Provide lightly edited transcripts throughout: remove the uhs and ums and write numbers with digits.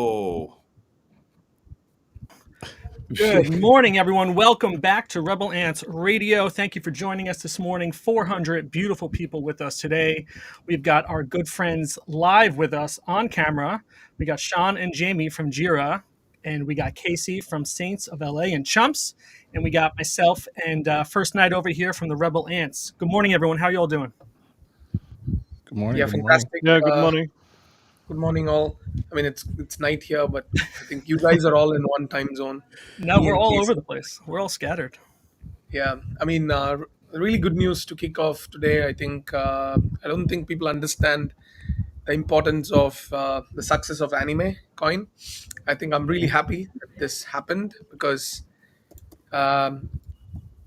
Oh. Good morning, everyone. Welcome back to Rebel Ants Radio. Thank you for joining us this morning. 400 beautiful people with us today. We've got our good friends live with us on camera. We got Shan and Jamie from Jira, and we got Casey from Saints of LA and Chumps, and we got myself and First Night over here from the Rebel Ants. Good morning, everyone. How y'all doing? Good morning. Yeah, Good morning. fantastic. Yeah, good morning. Good morning, all. I mean, it's night here, but I think you guys are all in one time zone. No, Me we're and all over Casey. the place. We're all scattered. Yeah, I mean, really good news to kick off today. I think I don't think people understand the importance of the success of anime coin. I think I'm really happy that this happened because a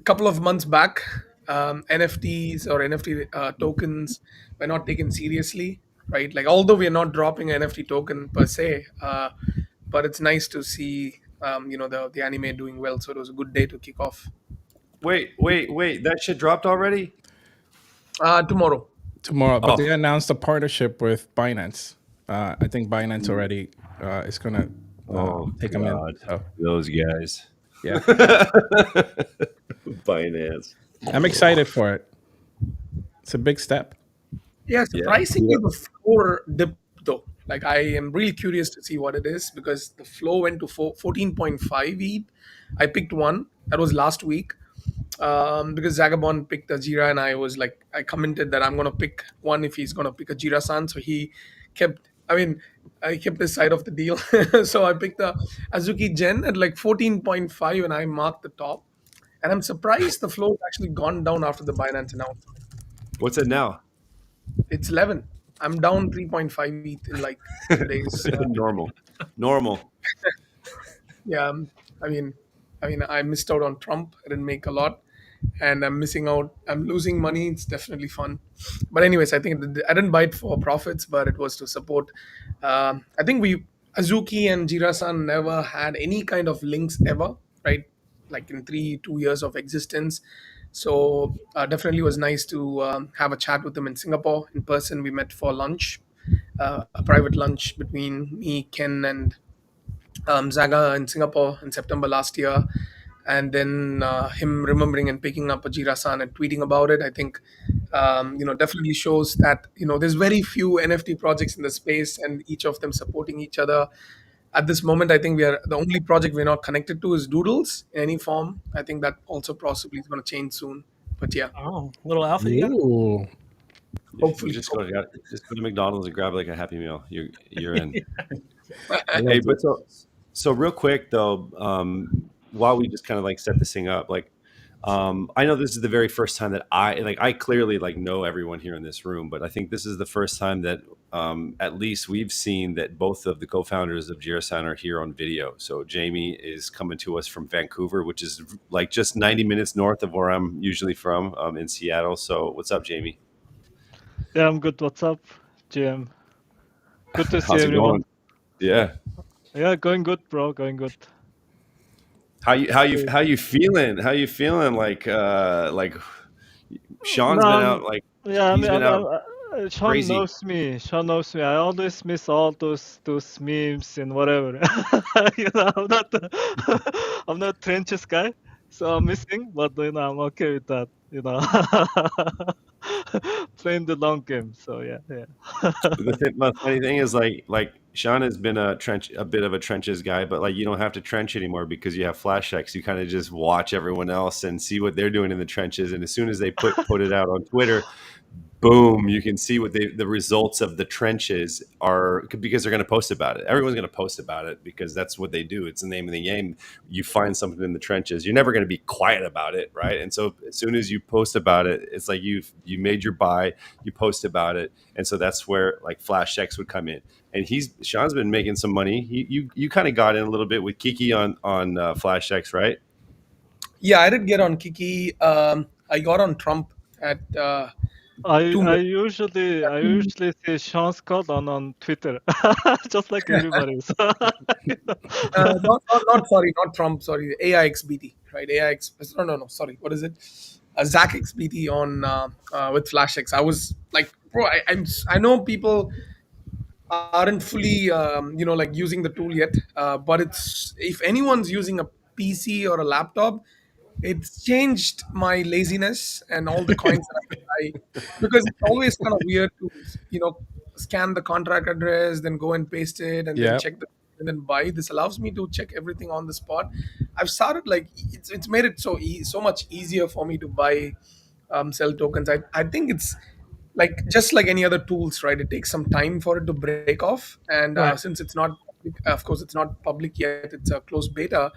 couple of months back, NFTs or NFT tokens were not taken seriously, right? Like, although we are not dropping an NFT token per se, but it's nice to see, the anime doing well. So it was a good day to kick off. Wait. That shit dropped already? Tomorrow. Tomorrow, but Oh. they announced a partnership with Binance. I think Binance already is gonna take them in. God. So, Those guys. yeah, Binance. I'm excited for it. It's a big step. Yeah, Yeah. surprisingly, the floor dipped though. Like, I am really curious to see what it is because the flow went to 14.5 ETH. I picked one. That was last week. Because Zagabond picked a Jira, and I commented that I'm gonna pick one if he's gonna pick a Jirasan. So kept, I mean, I kept his side of the deal. So I picked the Azuki Gen at like 14.5, and I marked the top. And I'm surprised the flow has actually gone down after the Binance announcement. What's it now? It's 11. I'm down 3.5 ETH in like 2 days. Normal. Yeah, I missed out on Trump. I didn't make a lot, and I'm missing out. I'm losing money. It's definitely fun, but anyways, I think I didn't buy it for profits, but it was to support. I think Azuki and Jirasan never had any kind of links ever, right? Like in 2 years of existence. So definitely was nice to have a chat with them in Singapore in person. We met for lunch, a private lunch between me, Ken, and Zaga in Singapore in September last year, and then him remembering and picking up a Jirasan and tweeting about it. I think definitely shows that there's very few NFT projects in the space, and each of them supporting each other. At this moment, I think we are the only project we're not connected to is Doodles in any form. I think that also possibly is going to change soon. But yeah, Oh, little alpha you got? Ooh, hopefully. Just go to McDonald's and grab like a Happy Meal. You're in. Hey, but so real quick though, while we just kind of like set this thing up, like I know this is the very first time that I clearly like know everyone here in this room, but I think this is the first time that at least we've seen that both of the co-founders of Jirasan are here on video. So Jamie is coming to us from Vancouver, which is like just 90 minutes north of where I'm usually from, in Seattle. So what's up, Jamie? Yeah, I'm good. What's up, GM? Good to see How's it everyone. going? Yeah. Yeah, going good, bro. Going good. How you feeling? How you feeling? Like Sean's No, been out like yeah, he's been out Sean crazy. knows me. Sean knows me. I always miss all those memes and whatever. I'm not I'm not trenches guy, so I'm missing. But I'm okay with that. Playing the long game. So yeah. The funny thing is like Sean has been a bit of a trenches guy, but like you don't have to trench anymore because you have flash checks. You kind of just watch everyone else and see what they're doing in the trenches, and as soon as they put it out on Twitter, boom, you can see what the results of the trenches are because they're going to post about it. Everyone's going to post about it because that's what they do. It's the name of the game. You find something in the trenches, you're never going to be quiet about it, right? And so as soon as you post about it, it's like you made your buy, you post about it, and so that's where like flash checks would come in. And Sean's been making some money. You kind of got in a little bit with Kiki on flash checks, right? Yeah, I did get on Kiki. I got on Trump at I 2 I usually see Sean's code on Twitter, just like everybody. So, not Trump, sorry, AIXBT, right? AIX, no, sorry, what is it? Zach XBT on with FlashX. I was like, bro, I know people aren't fully like using the tool yet, but it's if anyone's using a PC or a laptop, it's changed my laziness and all the coins that I buy, because it's always kind of weird to scan the contract address, then go and paste it, and then Yeah. check the and then buy. This allows me to check everything on the spot. I've started like it's made it so much easier for me to buy sell tokens. I think it's like just like any other tools, right? It takes some time for it to break off, and Right. since it's not public, of course it's not public yet, it's a closed beta,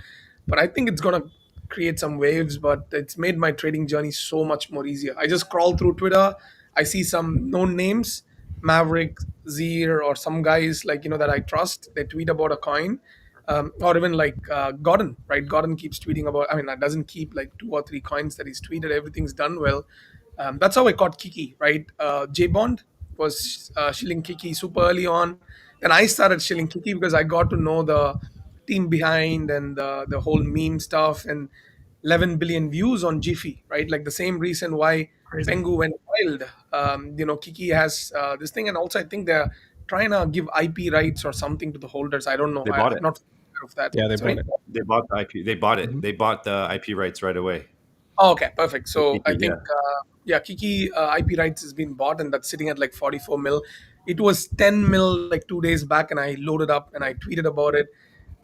but I think it's gonna create some waves. But it's made my trading journey so much more easier. I just scroll through Twitter, I see some known names, Maverick, Zir, or some guys like that I trust. They tweet about a coin, or even like Gordon, right? Gordon keeps tweeting about. I mean, that doesn't keep like 2 or 3 coins that he's tweeted. Everything's done well. That's how I caught Kiki, right? J Bond was shilling Kiki super early on. Then I started shilling Kiki because I got to know the team behind and the whole meme stuff, and 11 billion views on Jiffy, right? Like the same reason why Crazy. Pengu went wild. Kiki has this thing, and also I think they're trying to give IP rights or something to the holders. I don't know. They bought I'm it. not aware of that. Yeah, they Sorry? bought it. They bought the IP. They bought it. Mhm. They bought the IP rights right away. Oh, okay, perfect. So I Kiki, think, Kiki IP rights has been bought, and that's sitting at like 44 mil. It was 10 mil like 2 days back, and I loaded up and I tweeted about it.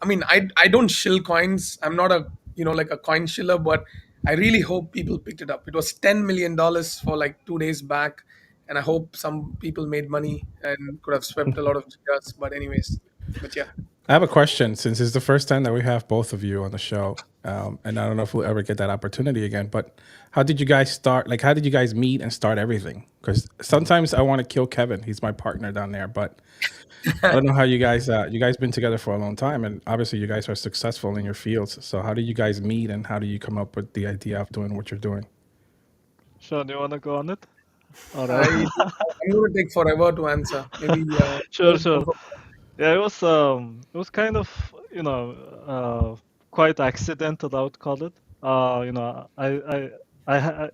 I mean, I don't shill coins. I'm not a like a coin shiller, but I really hope people picked it up. It was $10 million for like 2 days back, and I hope some people made money and could have swept a lot of jitters. But anyways, but yeah. I have a question since it's the first time that we have both of you on the show. And I don't know if we'll ever get that opportunity again, but how did you guys start? Like, how did you guys meet and start everything? Because sometimes I want to kill Kevin. He's my partner down there, but I don't know how you guys been together for a long time, and obviously you guys are successful in your fields. So how do you guys meet, and how do you come up with the idea of doing what you're doing? Sean, you wanna go on it? Or, I'm going to take forever to answer. Maybe. sure. Yeah, it was kind of quite accidental, I would call it.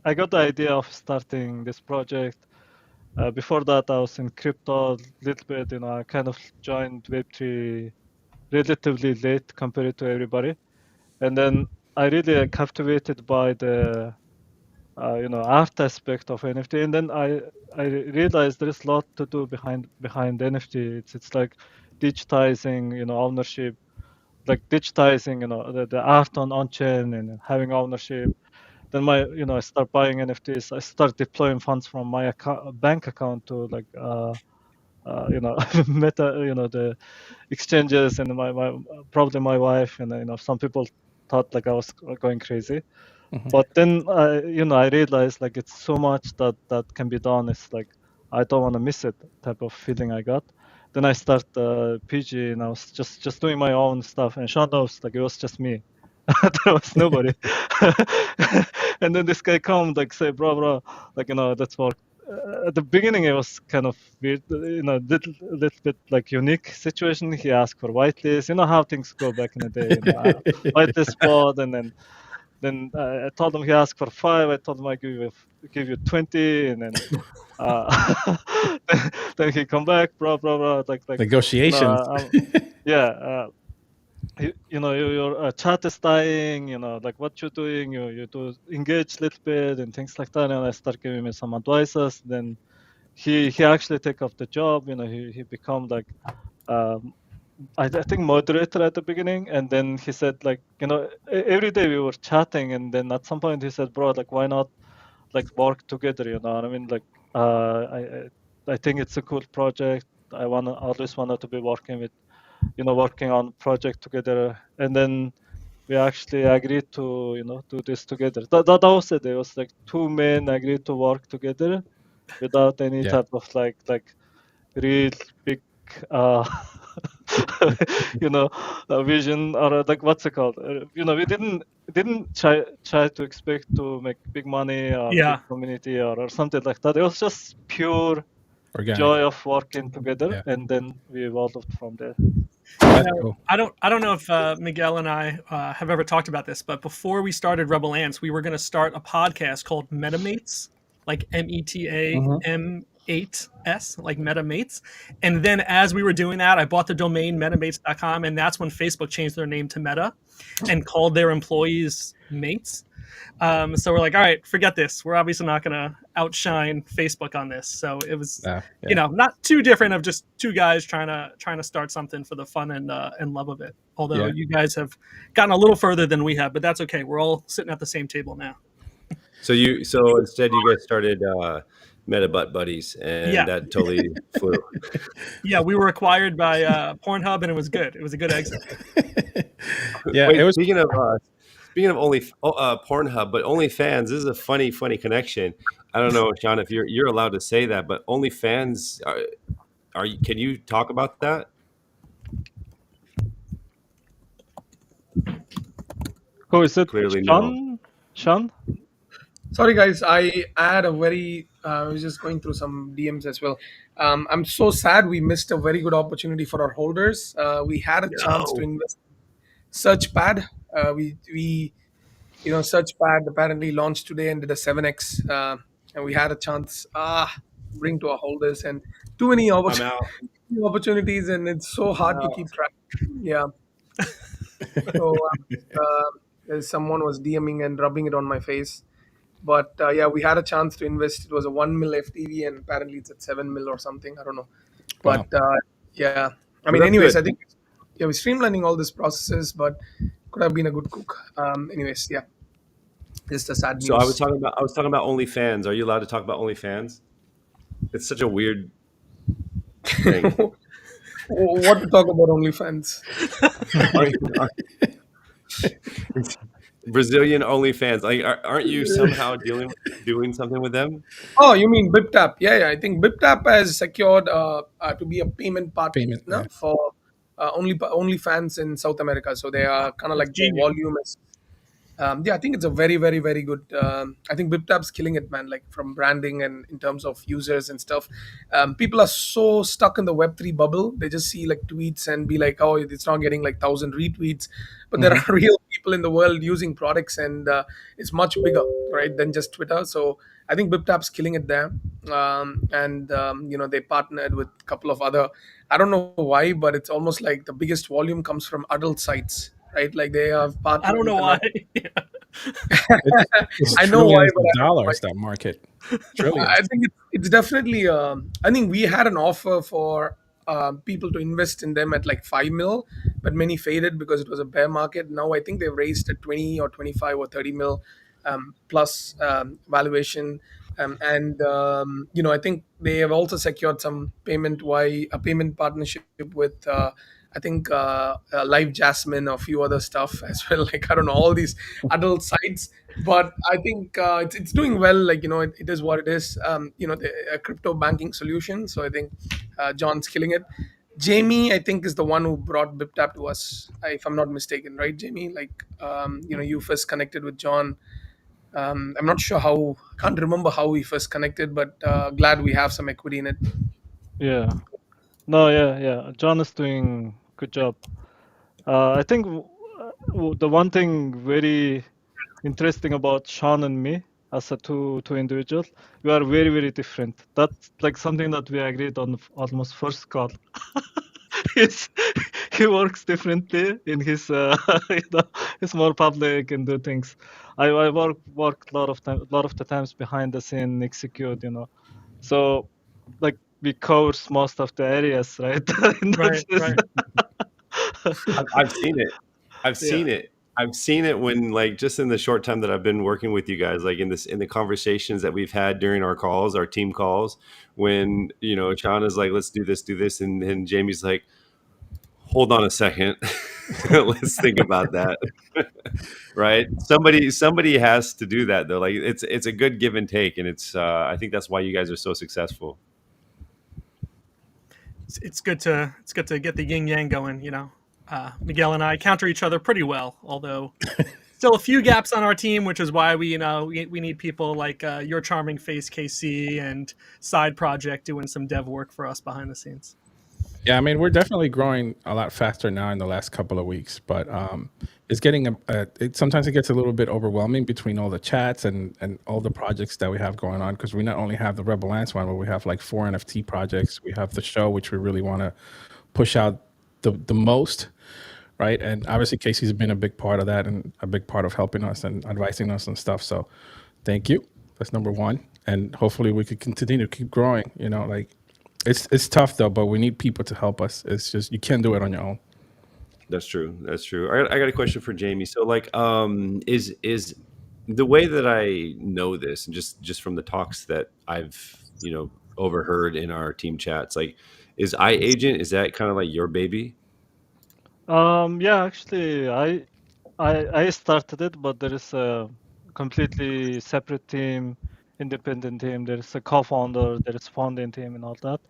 I got the idea of starting this project. Before that, I was in crypto a little bit. I kind of joined Web3 relatively late compared to everybody, and then I really captivated by the art aspect of NFT, and then I realized there is a lot to do behind NFT. It's like digitizing ownership, like digitizing the art on chain and having ownership. Then I start buying NFTs. I start deploying funds from my bank account to like meta the exchanges, and my probably my wife, and some people thought like I was going crazy. Mhm. But then I realized like it's so much that can be done. It's like I don't want to miss it type of feeling I got. Then I start PG, and I was just doing my own stuff, and Sean knows like it was just me. There was nobody. And then this guy come like say, bro, like let's work. At the beginning it was kind of weird, little bit like unique situation. He asked for whitelist, how things go back in the day, whitelist spot, and then I told him he asked for 5. I told him I give you 20, and then then he come back, bro, like Negotiations. yeah. Your chat is dying, like what you're doing, you do engage a little bit and things like that. And I start giving me some advices. Then he actually take up the job. He become like I think moderator at the beginning, and then he said like every day we were chatting, and then at some point he said, bro, like why not like work together? You know what I mean? Like I think it's a cool project. Always wanted to be working with working on project together, and then we actually agreed to do this together. That was it. It was like 2 men agreed to work together without any Yeah. type of like real big vision, or like what's it called, we didn't try to expect to make big money or Yeah. big community or something like that. It was just pure Organic. joy of working together, Yeah. and then we evolved from there. That's Now, cool. I don't know if Miguel and I have ever talked about this, but before we started Rebel Ants, we were going to start a podcast called Metamates, like METAMATES, MetaMates, like MetaMates. And then as we were doing that, I bought the domain metamates.com, and that's when Facebook changed their name to Meta and called their employees mates. So we're like, all right, forget this. We're obviously not going to outshine Facebook on this. So it was, not too different of just two guys trying to start something for the fun and love of it. Although you guys have gotten a little further than we have, but that's okay. We're all sitting at the same table now. So instead you guys started Meta Butt Buddies, and that totally flew. Yeah, we were acquired by Pornhub, and it was good. It was a good exit. It was. Speaking of only Pornhub, but OnlyFans, this is a funny connection. I don't know, Shan, if you're allowed to say that, but OnlyFans, can you talk about that? Who is it? Clearly, Shan? Sorry, guys. I had a very. I was just going through some DMs as well. I'm so sad we missed a very good opportunity for our holders. We had a chance to invest in Searchpad. We Searchpad apparently launched today and did a 7x, and we had a chance bring to our holders, and too many opportunities, and it's so hard to keep track. Yeah. So someone was DMing and rubbing it on my face. But we had a chance to invest. It was a 1 mil FTV, and apparently it's at 7 mil or something. I don't know. But I mean, anyways, good. I think we're streamlining all these processes, but could have been a good cook. Anyways, just a sad news. So I was talking about OnlyFans. Are you allowed to talk about OnlyFans? It's such a weird thing. What to talk about OnlyFans? Brazilian OnlyFans. Like, aren't you somehow doing something with them? Oh, you mean BipTap? Yeah. I think BipTap has secured to be a payment partner for OnlyFans in South America. So they are kind of like the volume is. I think it's a very, very, very good. I think BipTap's killing it, man. Like from branding and in terms of users and stuff. People are so stuck in the Web3 bubble. They just see like tweets and be like, "Oh, it's not getting like 1,000 retweets." But there are real people in the world using products, and it's much bigger, right, than just Twitter. So I think BipTap's killing it there. They partnered with a couple of other. I don't know why, but it's almost like the biggest volume comes from adult sites. Right, like they have partnered. I don't know why. I know why, but dollars that market. Trillions. I think it's definitely. I think we had an offer for people to invest in them at like 5 mil, but many faded because it was a bear market. Now I think they've raised at 20 or 25 or 30 mil plus valuation. I think they have also secured some a payment partnership with. I think Live Jasmine or a few other stuff as well. Like, I don't know, all these adult sites. But I think it's doing well. Like, it is what it is. A crypto banking solution. So I think John's killing it. Jamie, I think, is the one who brought BipTap to us, if I'm not mistaken. Right, Jamie? Like, you first connected with John. I'm not sure can't remember how we first connected, but glad we have some equity in it. Yeah. No, yeah. John is doing good job. I think the one thing very interesting about Shan and me as a two individuals, we are very, very different. That's like something that we agreed on almost first call. He works differently in his, he's more public and do things. I work a lot of the times behind the scene, execute, So, like, we cover most of the areas, right? Right. I've seen it. I've seen it when, like, just in the short time that I've been working with you guys, like in the conversations that we've had during our team calls, when Shan is like, let's do this, and Jamie's like, hold on a second, let's think about that. Right? Somebody has to do that though. Like it's a good give and take, and it's I think that's why you guys are so successful. It's good to get the yin yang going. Miguel and I counter each other pretty well, although still a few gaps on our team, which is why we need people like your charming face KC and Side Project doing some dev work for us behind the scenes. Yeah, I mean, we're definitely growing a lot faster now in the last couple of weeks, but it's getting sometimes it gets a little bit overwhelming between all the chats and all the projects that we have going on, because we not only have the Rebel Lance one, but we have like 4 NFT projects. We have the show, which we really want to push out the most, right? And obviously Casey's been a big part of that and a big part of helping us and advising us and stuff. So thank you. That's number one. And hopefully we could continue to keep growing, like it's tough though, but we need people to help us. It's just, you can't do it on your own. That's true. That's true. I got a question for Jamie. So, like, is the way that I know this, and just from the talks that I've overheard in our team chats, like, is iAgent, is that kind of like your baby? Yeah, actually, I started it, but there is a completely separate team, independent team. There is a co-founder, there is founding team, and all that.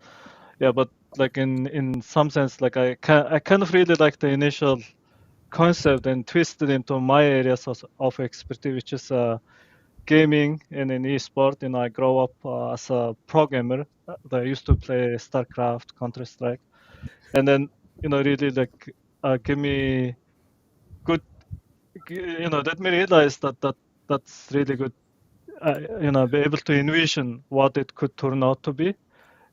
Yeah, but like in some sense, like I kind of really like the initial concept and twisted into my areas of expertise, which is gaming and in esport. I grow up as a programmer. I used to play StarCraft, Counter Strike, and then really like give me good, let me realize that's really good. Be able to envision what it could turn out to be,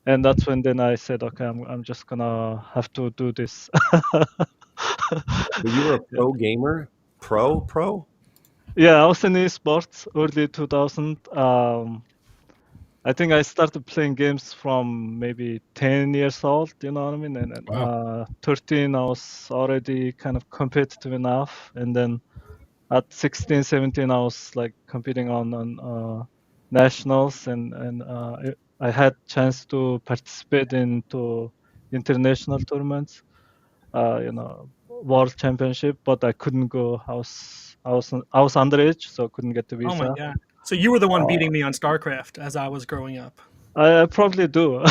and that's when then I said, okay, I'm just gonna have to do this. But you were a pro gamer, pro. Yeah, I was in esports early 2000. I think I started playing games from maybe 10 years old, you know what I mean? And Wow. 13, I was already kind of competitive enough. And then at 16, 17, I was like competing on nationals, and I had chance to participate into international tournaments, world championship, but I couldn't go. I was underage, so couldn't get the Oh my visa. god! So you were the one beating me on StarCraft as I was growing up. I probably do. I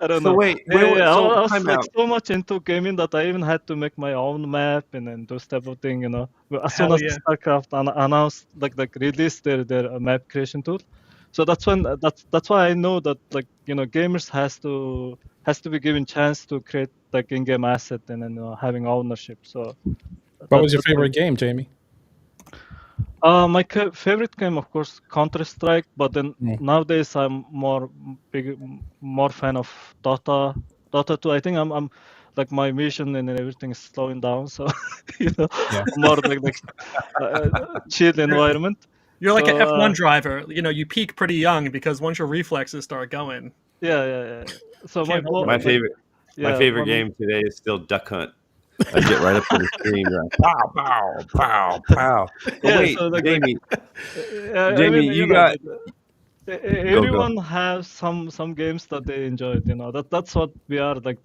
don't So know. wait, Yeah, I so was time like out. so much into gaming that I even had to make my own map and then those type of thing. But as soon Hell as yeah! StarCraft announced like released their map creation tool, so that's why I know that gamers has to be given chance to create like in-game asset and then having ownership. So What was your that's favorite game, Jamie? my favorite game, of course, Counter Strike. But then nowadays, I'm more fan of Dota. Dota 2. I think I'm like my vision and everything is slowing down, so Yeah. more like chill environment. You're like an So F1 driver. You peak pretty young because once your reflexes start going, yeah. So can't help My it. favorite game today is still Duck Hunt. I get right up to the screen, like, pow, pow, pow, pow. But yeah. wait, So like Jamie, I mean, you got go. everyone has some games that they enjoyed. That's what we are like.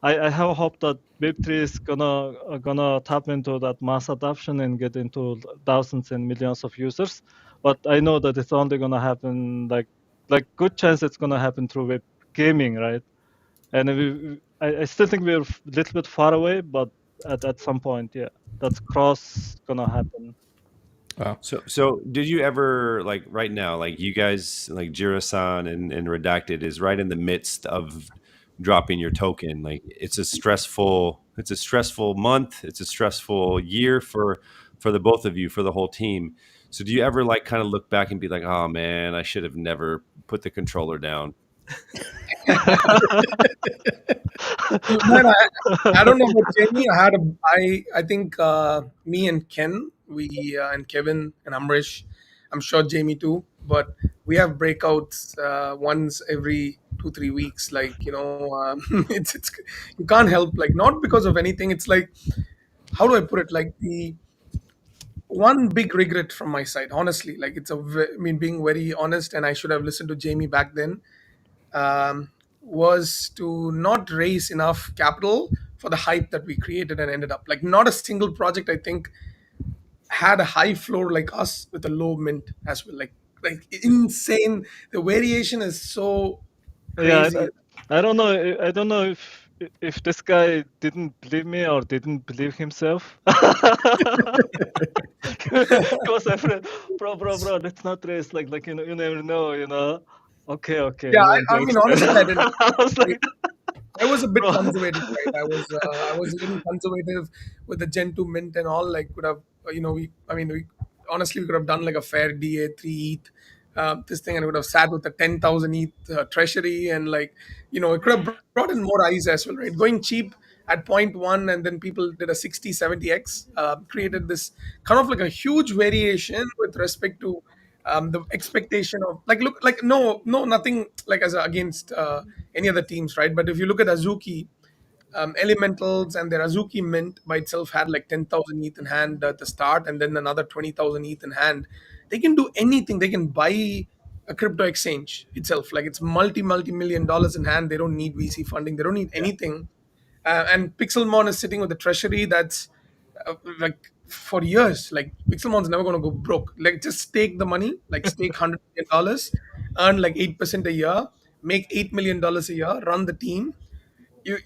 I have hope that Web3 is gonna tap into that mass adoption and get into thousands and millions of users. But I know that it's only gonna happen like good chance it's gonna happen through web gaming, right? And I still think we're a little bit far away, but at some point, yeah, that's cross gonna happen. Wow. So did you ever, like, right now, like, you guys, like Jirasan and Redacted is right in the midst of dropping your token. Like, it's a stressful month, it's a stressful year for the both of you, for the whole team. So do you ever, like, kind of look back and be like, oh man, I should have never put the controller down? Man, I don't know about Jamie. I think me and Ken, we and Kevin and Amrish, I'm sure Jamie too, but we have breakouts once every 2-3 weeks. Like it's you can't help, like, not because of anything. It's like, how do I put it? Like, the one big regret from my side, honestly, like, I mean, being very honest, and I should have listened to Jamie back then, was to not raise enough capital for the hype that we created and ended up. Like, not a single project, I think, had a high floor like us with a low mint as well. Like insane. The variation is so Yeah, crazy. I don't know. I don't know if this guy didn't believe me or didn't believe himself. Because I said, bro, let's not race. Like you never know. Okay, okay, Yeah, you are I mean, gangster. honestly, I didn't. I was I, like, I was a bit bro. conservative, right? I was a little conservative with the Gen 2 Mint and all. Like, could have, we honestly we could have done like a fair DA 3 ETH, this thing, and it would have sat with the 10,000 ETH treasury, and like, it could have brought in more eyes as well, right? Going cheap at point one, and then people did a 60, 70x, created this kind of like a huge variation with respect to the expectation of like look like no nothing like as against any other teams, right? But if you look at Azuki, Elementals and their Azuki Mint by itself had like 10,000 ETH in hand at the start, and then another 20,000 ETH in hand. They can do anything. They can buy a crypto exchange itself. Like it's multi million dollars in hand. They don't need VC funding. They don't need Yeah. anything. And Pixelmon is sitting with a treasury that's like for years. Like Pixelmon's never going to go broke. Like just stake the money, like stake $100 million, earn like 8% a year, make $8 million a year, run the team. You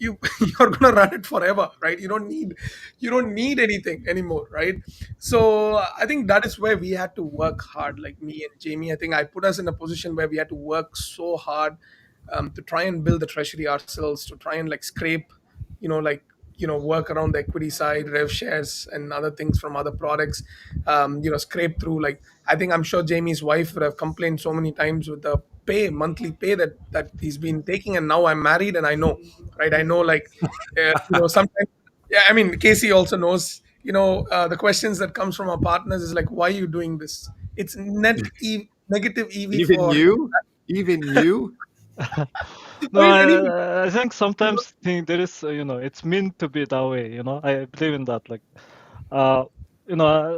you're gonna run it forever, right? You don't need anything anymore, right? So I think that is where we had to work hard, like me and Jamie. I think I put us in a position where we had to work so hard, to try and build the treasury ourselves, to try and like scrape, like work around the equity side, rev shares and other things from other products, scrape through. Like I think I'm sure Jamie's wife would have complained so many times with the monthly pay that he's been taking, and now I'm married and I know, right? I know, like, sometimes, yeah, I mean, Casey also knows, the questions that comes from our partners is like, why are you doing this? It's negative EV Even for you? Even you? No, anyway. I think sometimes there is, it's meant to be that way. I believe in that. Like,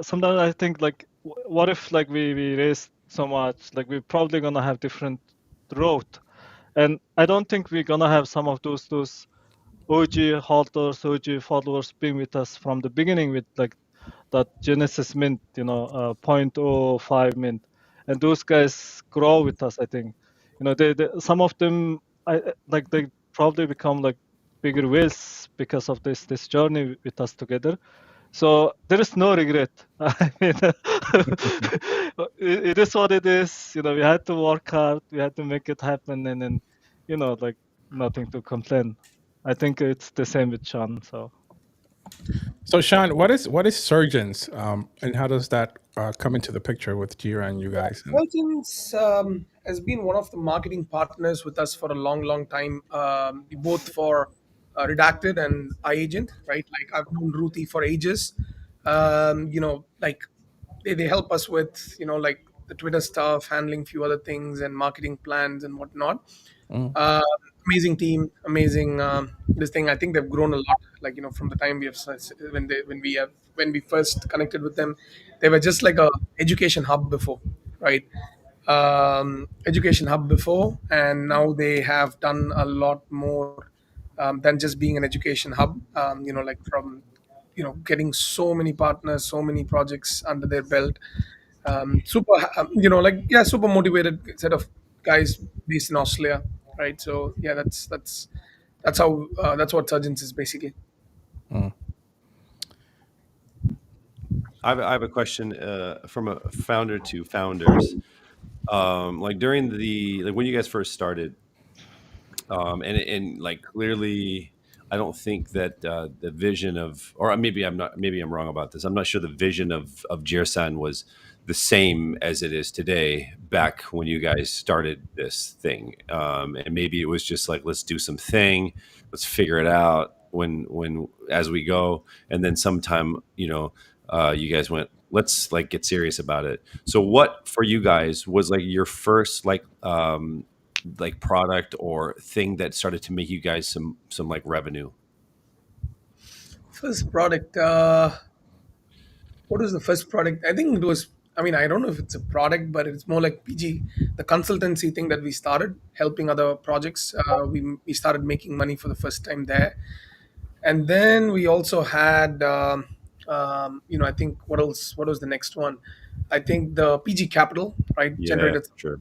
sometimes I think like, what if like we raise so much, like we're probably gonna have different road, and I don't think we're gonna have some of those OG holders, OG followers being with us from the beginning with like that Genesis mint, point oh 0.05 mint, and those guys grow with us. I think, they some of them, like they probably become like bigger whales because of this journey with us together. So there is no regret. I mean, it is what it is. We had to work hard. We had to make it happen, and then, like nothing to complain. I think it's the same with Shan. So So Sean, what is Surgence, and how does that come into the picture with Jira and you guys? And Surgence has been one of the marketing partners with us for a long, long time, both for Redacted and iAgent, right? Like I've known Ruthy for ages. Like they help us with, like the Twitter stuff, handling few other things and marketing plans and whatnot. mm, Uh, Amazing team, amazing this thing. I think they've grown a lot. Like from the time when we first connected with them, they were just like a education hub before, right? Education hub before, and now they have done a lot more than just being an education hub. Like from getting so many partners, so many projects under their belt. Super, like yeah, super motivated set of guys based in Australia, right? So yeah, that's how that's what Surgence is basically. mm. I have a question from a founder to founders. Like during like when you guys first started, and like clearly, I don't think that the vision of, or maybe I'm wrong about this. I'm not sure the vision of Jirasan was the same as it is today back when you guys started this thing. And maybe it was just like, let's do something, let's figure it out when as we go, and then sometime, you guys went, let's like get serious about it. So what for you guys was like your first like product or thing that started to make you guys some like revenue? First product. What was the first product? I think it was. I mean, I don't know if it's a product, but it's more like PG, the consultancy thing that we started helping other projects. We started making money for the first time there, and then we also had I think what was the next one? I think the PG Capital, right, Yeah, generated sure.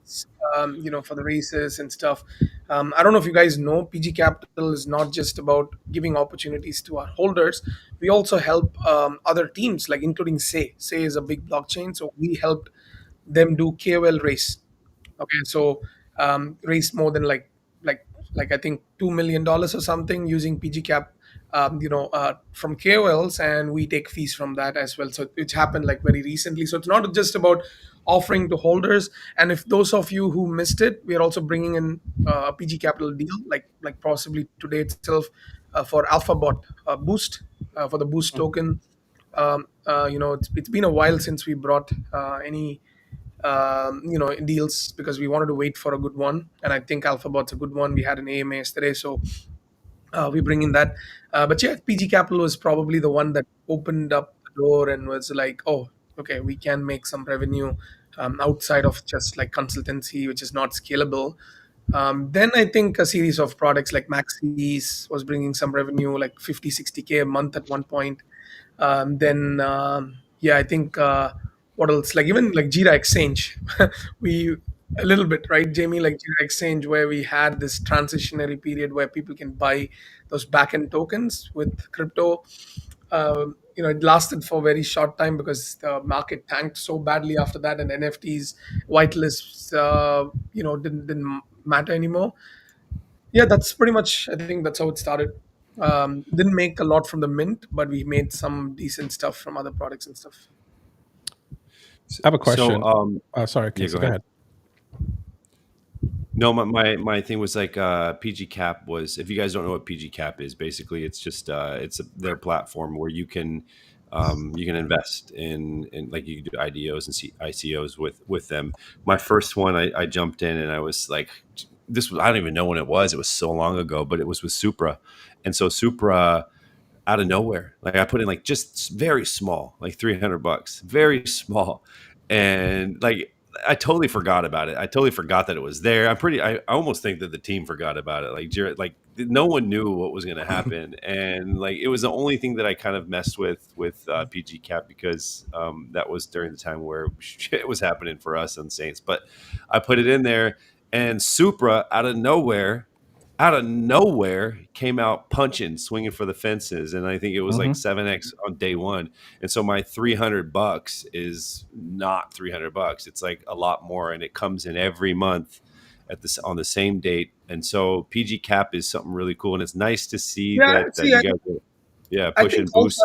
for the races and stuff. I don't know if you guys know, PG Capital is not just about giving opportunities to our holders. We also help other teams, like including Say is a big blockchain, so we helped them do KOL race. Okay, so raised more than like I think $2 million or something using PG Cap, from KOLs, and we take fees from that as well. So it's happened like very recently. So it's not just about offering to holders. And if those of you who missed it, we are also bringing in a PG Capital deal, like possibly today itself, for AlphaBot Boost, for the Boost token. It's been a while since we brought any deals, because we wanted to wait for a good one, and I think AlphaBot's a good one. We had an AMA yesterday, so we bring in that. But yeah, PG Capital was probably the one that opened up the door and was like, oh, okay, we can make some revenue outside of just like consultancy, which is not scalable. Then I think a series of products like Maxis was bringing some revenue, like 50, 60K a month at one point. Then yeah, I think what else? Like even like Jira Exchange, we a little bit, right, Jamie? Like Jira Exchange, where we had this transitionary period where people can buy those backend tokens with crypto. It lasted for a very short time because the market tanked so badly after that, and NFTs, whitelists, didn't matter anymore. Yeah, that's pretty much. I think that's how it started. Didn't make a lot from the mint, but we made some decent stuff from other products and stuff. I have a So, question. Sorry, yeah, go Casey, go ahead. ahead. No, my thing was like PG Cap was. If you guys don't know what PG Cap is, basically it's just their platform where you can invest in like you can do IDOs and ICOs with them. My first one, I jumped in and I was like, this was I don't even know when it was. It was so long ago, but it was with Supra, and so Supra out of nowhere. Like I put in like just very small, like $300, very small, and like I totally forgot about it. I totally forgot that it was there. I almost think that the team forgot about it. Like no one knew what was going to happen, and like it was the only thing that I kind of messed with PG Cap because that was during the time where shit was happening for us on Saints. But I put it in there, and Supra out of nowhere came out punching, swinging for the fences, and I think it was like 7x on day one. And so my $300 is not $300; it's like a lot more, and it comes in every month at this on the same date. And so PG Cap is something really cool, and it's nice to see Yeah, that see, you guys are, yeah, I think pushing boost.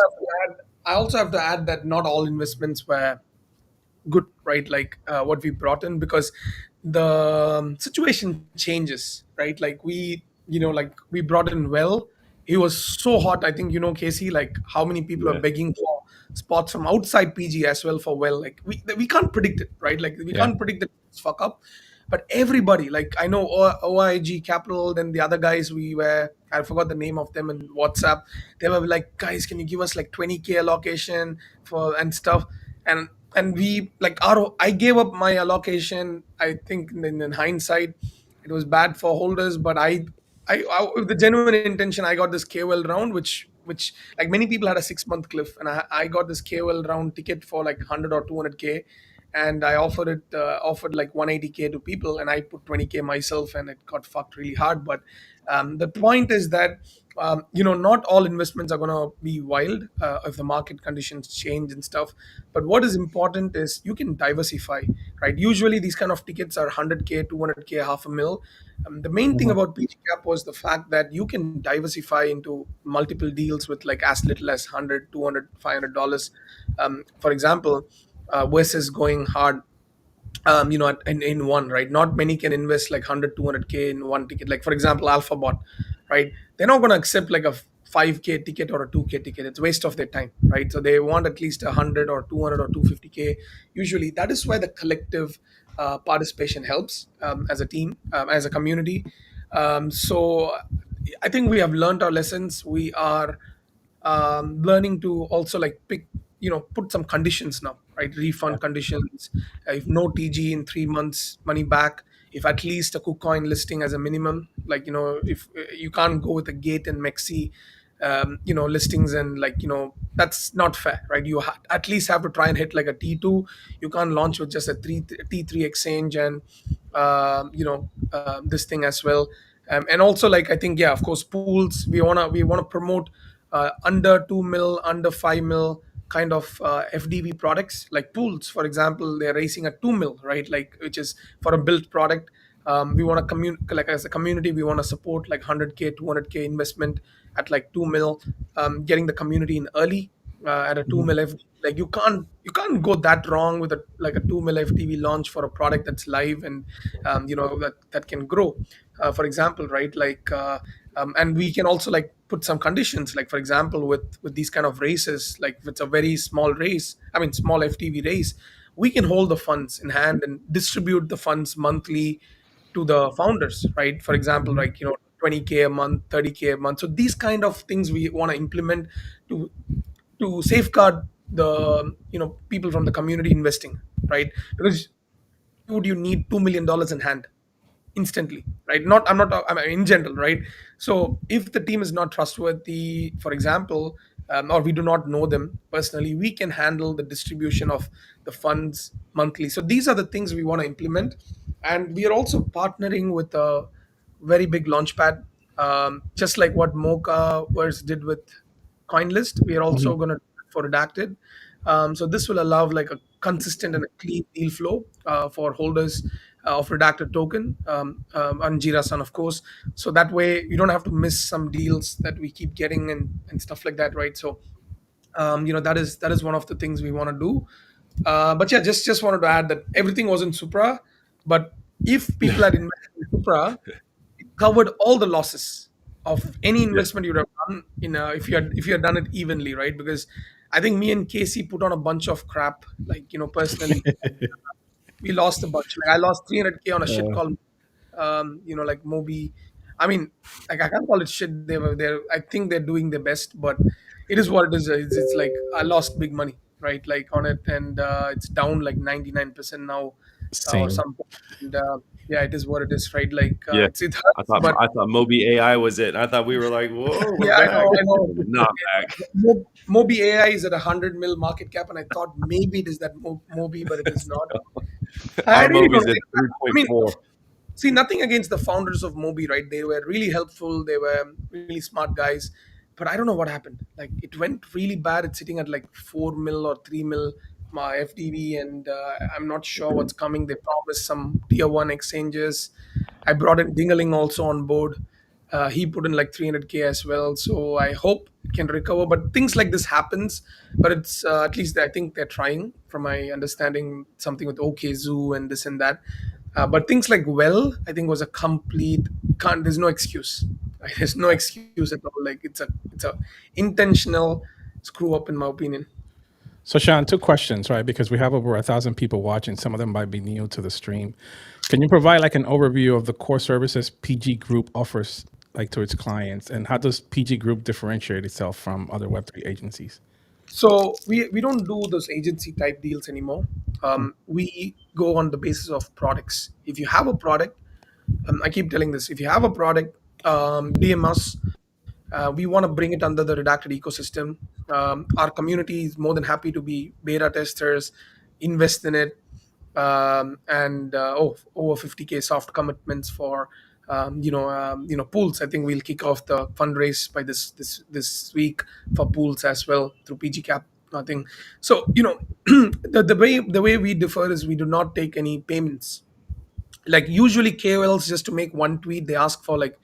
I also have to add that not all investments were good, right? Like what we brought in, because the situation changes, right? Like like we brought in well. He was so hot. I think Casey, like how many people are Yeah, begging for spots from outside PG as well for well. Like we can't predict it, right? Like we Yeah. can't predict the fuck up. But everybody, like I know OIG Capital, then the other guys, I forgot the name of them in WhatsApp. They were like, guys, can you give us like 20K allocation for and stuff? And we like our I gave up my allocation. I think in hindsight, it was bad for holders, but I with the genuine intention, I got this KOL round, which like many people had a 6 month cliff, and I got this KOL round ticket for like 100 or 200K, and I offered like 180K to people, and I put 20K myself, and it got fucked really hard. But the point is that not all investments are going to be wild if the market conditions change and stuff. But what is important is you can diversify, right? Usually these kind of tickets are 100K, 200K, half a mil. The main thing Mhm. about PG Cap was the fact that you can diversify into multiple deals with like as little as 100, 200, $500. For example, versus going hard, in one, right? Not many can invest like 100, 200K in one ticket. Like for example, AlphaBot, right? They're not going to accept like a 5K ticket or a 2K ticket. It's a waste of their time, right? So they want at least 100 or 200 or 250K. Usually that is where the collective participation helps, as a team, as a community. So I think we have learned our lessons. We are learning to also like put some conditions now, right? Yeah. Refund conditions. If no TG in 3 months, money back. If at least a KuCoin listing as a minimum, like if you can't go with a Gate and Mexi listings, and like that's not fair, right? You at least have to try and hit like a T2. You can't launch with just a T3 exchange, and this thing as well. And also, like I think, yeah, of course, pools, we wanna promote under 2 mil, under 5 mil kind of FDV products. Like pools, for example, they're raising at 2 mil, right? Like which is for a built product. We want to like as a community, we want to support like 100K, 200K investment at like 2 mil, getting the community in early at a 2 Mhm. mil like you can't go that wrong with a like a 2 mil FTV launch for a product that's live and that can grow. For example, right, like and we can also like put some conditions, like for example with these kind of races, like if it's a very small race, I mean small FTV race, we can hold the funds in hand and distribute the funds monthly to the founders, right? For example, Mhm. like 20K a month, 30K a month. So these kind of things we want to implement to safeguard the people from the community investing, right? Because would you need $2 million in hand instantly, right? Not I'm not I mean, in general, right? So if the team is not trustworthy, for example, or we do not know them personally, we can handle the distribution of the funds monthly. So these are the things we want to implement, and we are also partnering with a very big launchpad, just like what Mochaverse did with CoinList. We are also Mhm. going to for redacted. So this will allow like a consistent and a clean deal flow for holders of redacted token on Jirasan, of course. So that way you don't have to miss some deals that we keep getting and stuff like that, right? So that is one of the things we want to do. But yeah, just wanted to add that everything was in Supra, but if people had invested in Supra, it covered all the losses of any Yeah. investment you would have done if you had done it evenly, right? Because I think me and Casey put on a bunch of crap, like personally, we lost a bunch. Like I lost 300K on a shit Uh, called, like Mobi. I mean, like I can't call it shit. I think they're doing their best, but it is what it is. It's like I lost big money, right? Like on it, and it's down like 99% now, or Same. something. And yeah, it is what it is, right? Like Yeah. it hurts, but I thought Moby AI was it. I thought we were like, whoa, we're yeah, I back. know, I know. Not back. Mobi AI is at 100 mil market cap, and I thought maybe it is that Mobi, but it is not. I Our really don't. Moby's at I mean, 3.4. see, nothing against the founders of Mobi, right? They were really helpful. They were really smart guys. But I don't know what happened. Like, it went really bad. It's sitting at like 4 mil or 3 mil my FDV, and I'm not sure what's coming. They promised some tier one exchanges. I brought in Dingaling also on board. He put in like 300K as well. So I hope it can recover. But things like this happens. But it's at least I think they're trying, from my understanding, something with OK Zoo and this and that. But things like I think was a complete can't. There's no excuse. There's no excuse at all. Like it's a intentional screw up, in my opinion. So, Sean, two questions, right? Because we have over 1,000 people watching. Some of them might be new to the stream. Can you provide like an overview of the core services PG Group offers like to its clients, and how does PG Group differentiate itself from other Web3 agencies? So we don't do those agency type deals anymore. We go on the basis of products. If you have a product, I keep telling this. If you have a product, DM us. We want to bring it under the redacted ecosystem. Our community is more than happy to be beta testers, invest in it, and over 50K soft commitments for pools. I think we'll kick off the fundraise by this week for pools as well through PG Cap. I think so. The way we differ is we do not take any payments. Like usually KOLs, just to make one tweet, they ask for like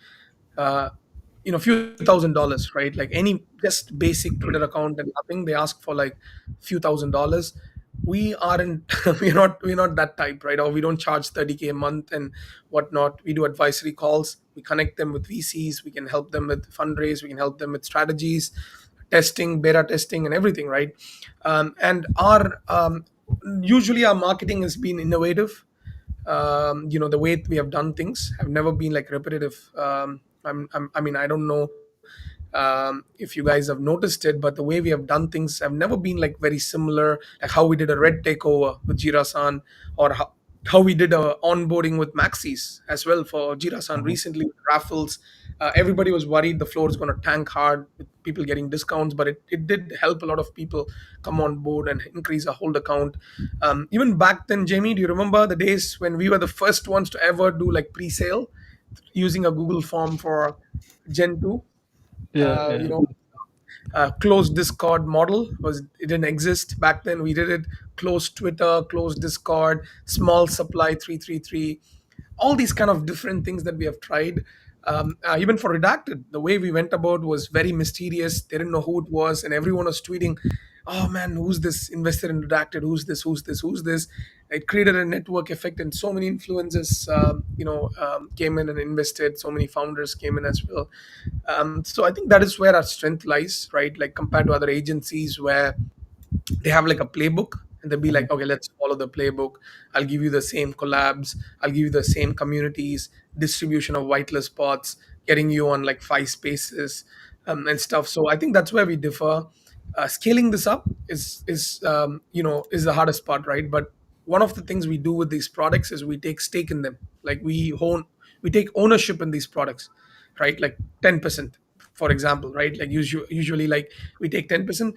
uh, few $1,000s, right? Like any just basic Twitter account and nothing, they ask for like few $1,000s. We aren't we're not that type, right? Or we don't charge 30K a month and whatnot. We do advisory calls. We connect them with VCs. We can help them with fundraise. We can help them with strategies, testing, beta testing, and everything, right? And our usually our marketing has been innovative. The way we have done things have never been like repetitive. I mean, I don't know if you guys have noticed it, but the way we have done things have never been like very similar. Like how we did a red takeover with Jirasan, or how we did a onboarding with Maxis as well for Jirasan Mhm. recently with raffles. Everybody was worried the floor is going to tank hard with people getting discounts, but it did help a lot of people come on board and increase a hold account. Even back then, Jamie, do you remember the days when we were the first ones to ever do like pre-sale using a Google form for Gen 2? Yeah, uh, yeah. you know Closed Discord model was it didn't exist back then. We did it closed Twitter, closed Discord, small supply 333. all these kind of different things that we have tried. Even for Redacted, the way we went about was very mysterious. They didn't know who it was, and everyone was tweeting, "Oh man, who's this investor in Redacted? Who's this? Who's this? Who's this?" It created a network effect, and so many influencers, came in and invested. So many founders came in as well. So I think that is where our strength lies, right? Like compared to other agencies where they have like a playbook and they'll be like, okay, let's follow the playbook. I'll give you the same collabs, I'll give you the same communities, distribution of whitelist spots, getting you on like 5 spaces, and stuff. So I think that's where we differ. Scaling this up is the hardest part, right? But one of the things we do with these products is we take stake in them. Like we take ownership in these products, right? Like 10%, for example, right? Like usually like we take 10%.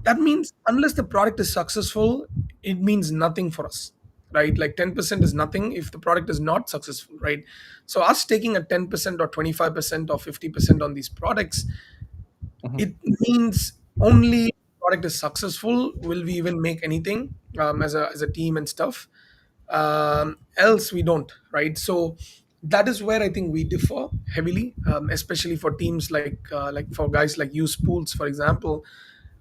That means unless the product is successful, it means nothing for us, right? Like 10% is nothing if the product is not successful, right? So us taking a 10% or 25% or 50% on these products, it means only product is successful will we even make anything, as a team and stuff. Else we don't, right? So that is where I think we differ heavily, especially for teams like for guys like use pools, for example.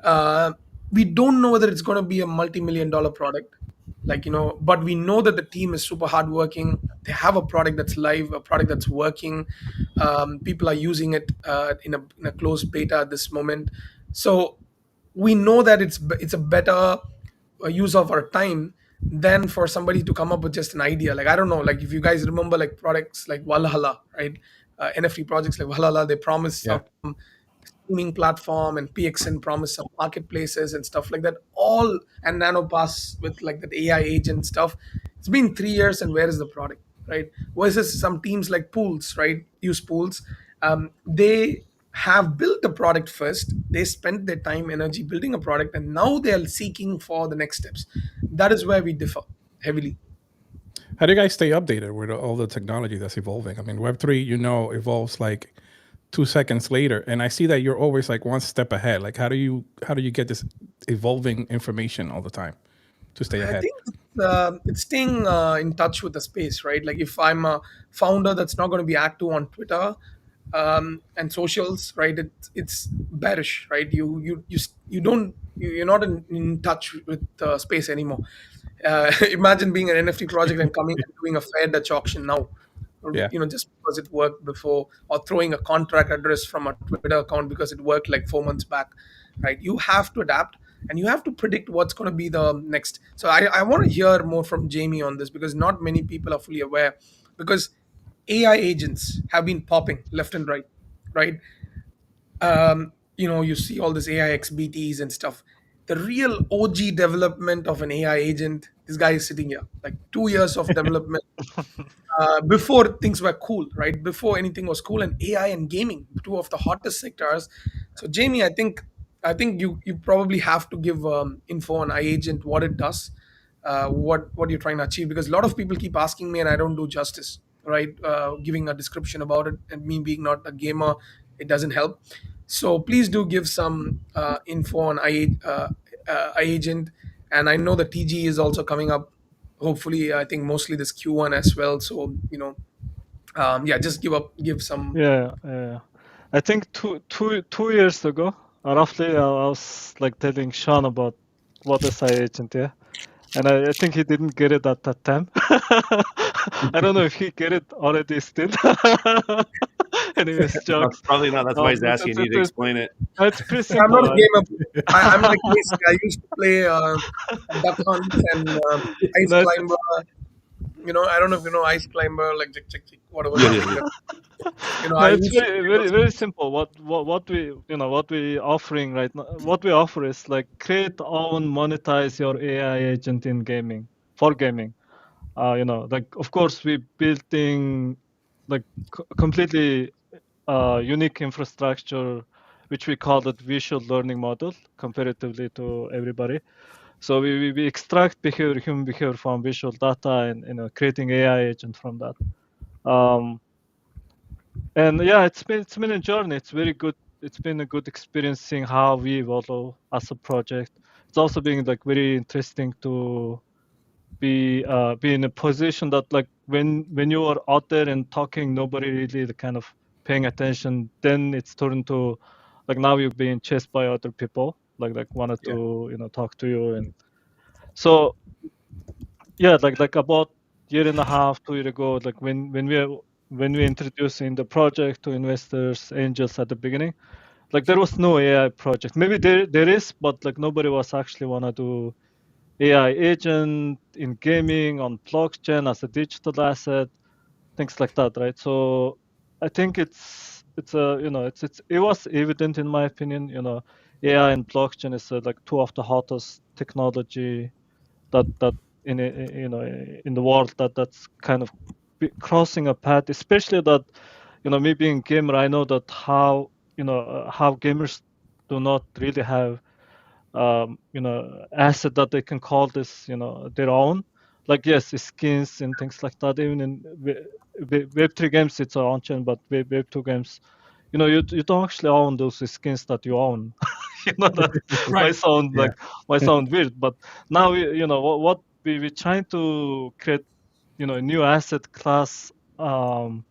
uh, we don't know whether it's going to be a multi-million dollar product, but we know that the team is super hardworking. They have a product that's live, a product that's working. People are using it in a closed beta at this moment. So we know that it's a better use of our time than for somebody to come up with just an idea. Like, I don't know, like if you guys remember like products like Valhalla, right? NFT projects like Valhalla, they promised Yeah. some streaming platform, and PXN promised some marketplaces and stuff like that. All and NanoPass with like that AI agent stuff. It's been 3 years, and where is the product, right? Versus some teams like Pools, right? Use Pools. They have built a product first. They spent their time, energy building a product, and now they are seeking for the next steps. That is where we differ heavily. How do you guys stay updated with all the technology that's evolving? I mean, Web3, evolves like 2 seconds later, and I see that you're always like one step ahead. Like, how do you get this evolving information all the time to stay I ahead? think it's staying in touch with the space, right? Like if I'm a founder that's not going to be active on Twitter and socials, right? It's bearish, right? You don't you're not in touch with space anymore. Imagine being an NFT project and coming and doing a fair Dutch auction now, or, Yeah. just because it worked before, or throwing a contract address from a Twitter account because it worked like 4 months back, right? You have to adapt, and you have to predict what's going to be the next. So I want to hear more from Jamie on this, because not many people are fully aware, because AI agents have been popping left and right, right? You see all this AI XBTs and stuff. The real OG development of an AI agent, this guy is sitting here, like 2 years of development, before things were cool, right? Before anything was cool, and AI and gaming, two of the hottest sectors. So Jamie, I think you probably have to give info on iAgent, what it does, what you're trying to achieve, because a lot of people keep asking me and I don't do justice, right? Giving a description about it, and me being not a gamer, it doesn't help. So please do give some info on iAgent, and I know the TG is also coming up. Hopefully, I think mostly this Q1 as well. So yeah, just give some. Yeah, I think two years ago, roughly, I was like telling Shan about what is agent, yeah, and I think he didn't get it at that time. I don't know if he get it already still. Anyways, No, jokes. probably not. That's why he's It's, asking it's, you to it's, explain it. it's pretty I'm simple, not a right? gamer. I'm like basically, I used to play duck hunt and ice No, climber. I don't know if you know ice climber, like whatever Yeah, that yeah, thing. yeah. no, I it's used to very play very those very games. simple. What we offering right now, what we offer is like create own monetize your AI agent in gaming for gaming. Like of course we building like completely unique infrastructure, which we call the visual learning model comparatively to everybody. So we extract human behavior from visual data, and creating AI agent from that. Um, and yeah, it's been a journey. It's very good. It's been a good experience seeing how we evolve as a project. It's also been like very interesting to be in a position that like when you are out there and talking, nobody really kind of paying attention. Then it's turned to like now you're being chased by other people, like wanted to talk to you. And so yeah, like about year and a half, 2 years ago, like when we introducing the project to investors, angels at the beginning, like there was no AI project. Maybe there is, but like nobody was actually wanna do AI agent in gaming on blockchain as a digital asset, things like that, right? So I think it's a it was evident in my opinion, AI and blockchain is like two of the hottest technology that in in the world that's kind of crossing a path, especially that me being gamer, I know that how gamers do not really have asset that they can call this their own, like yes, skins and things like that. Even in web3 games it's on chain, but web2 games, you don't actually own those skins that you own. That Right. might sound weird, but now what we trying to create a new asset class on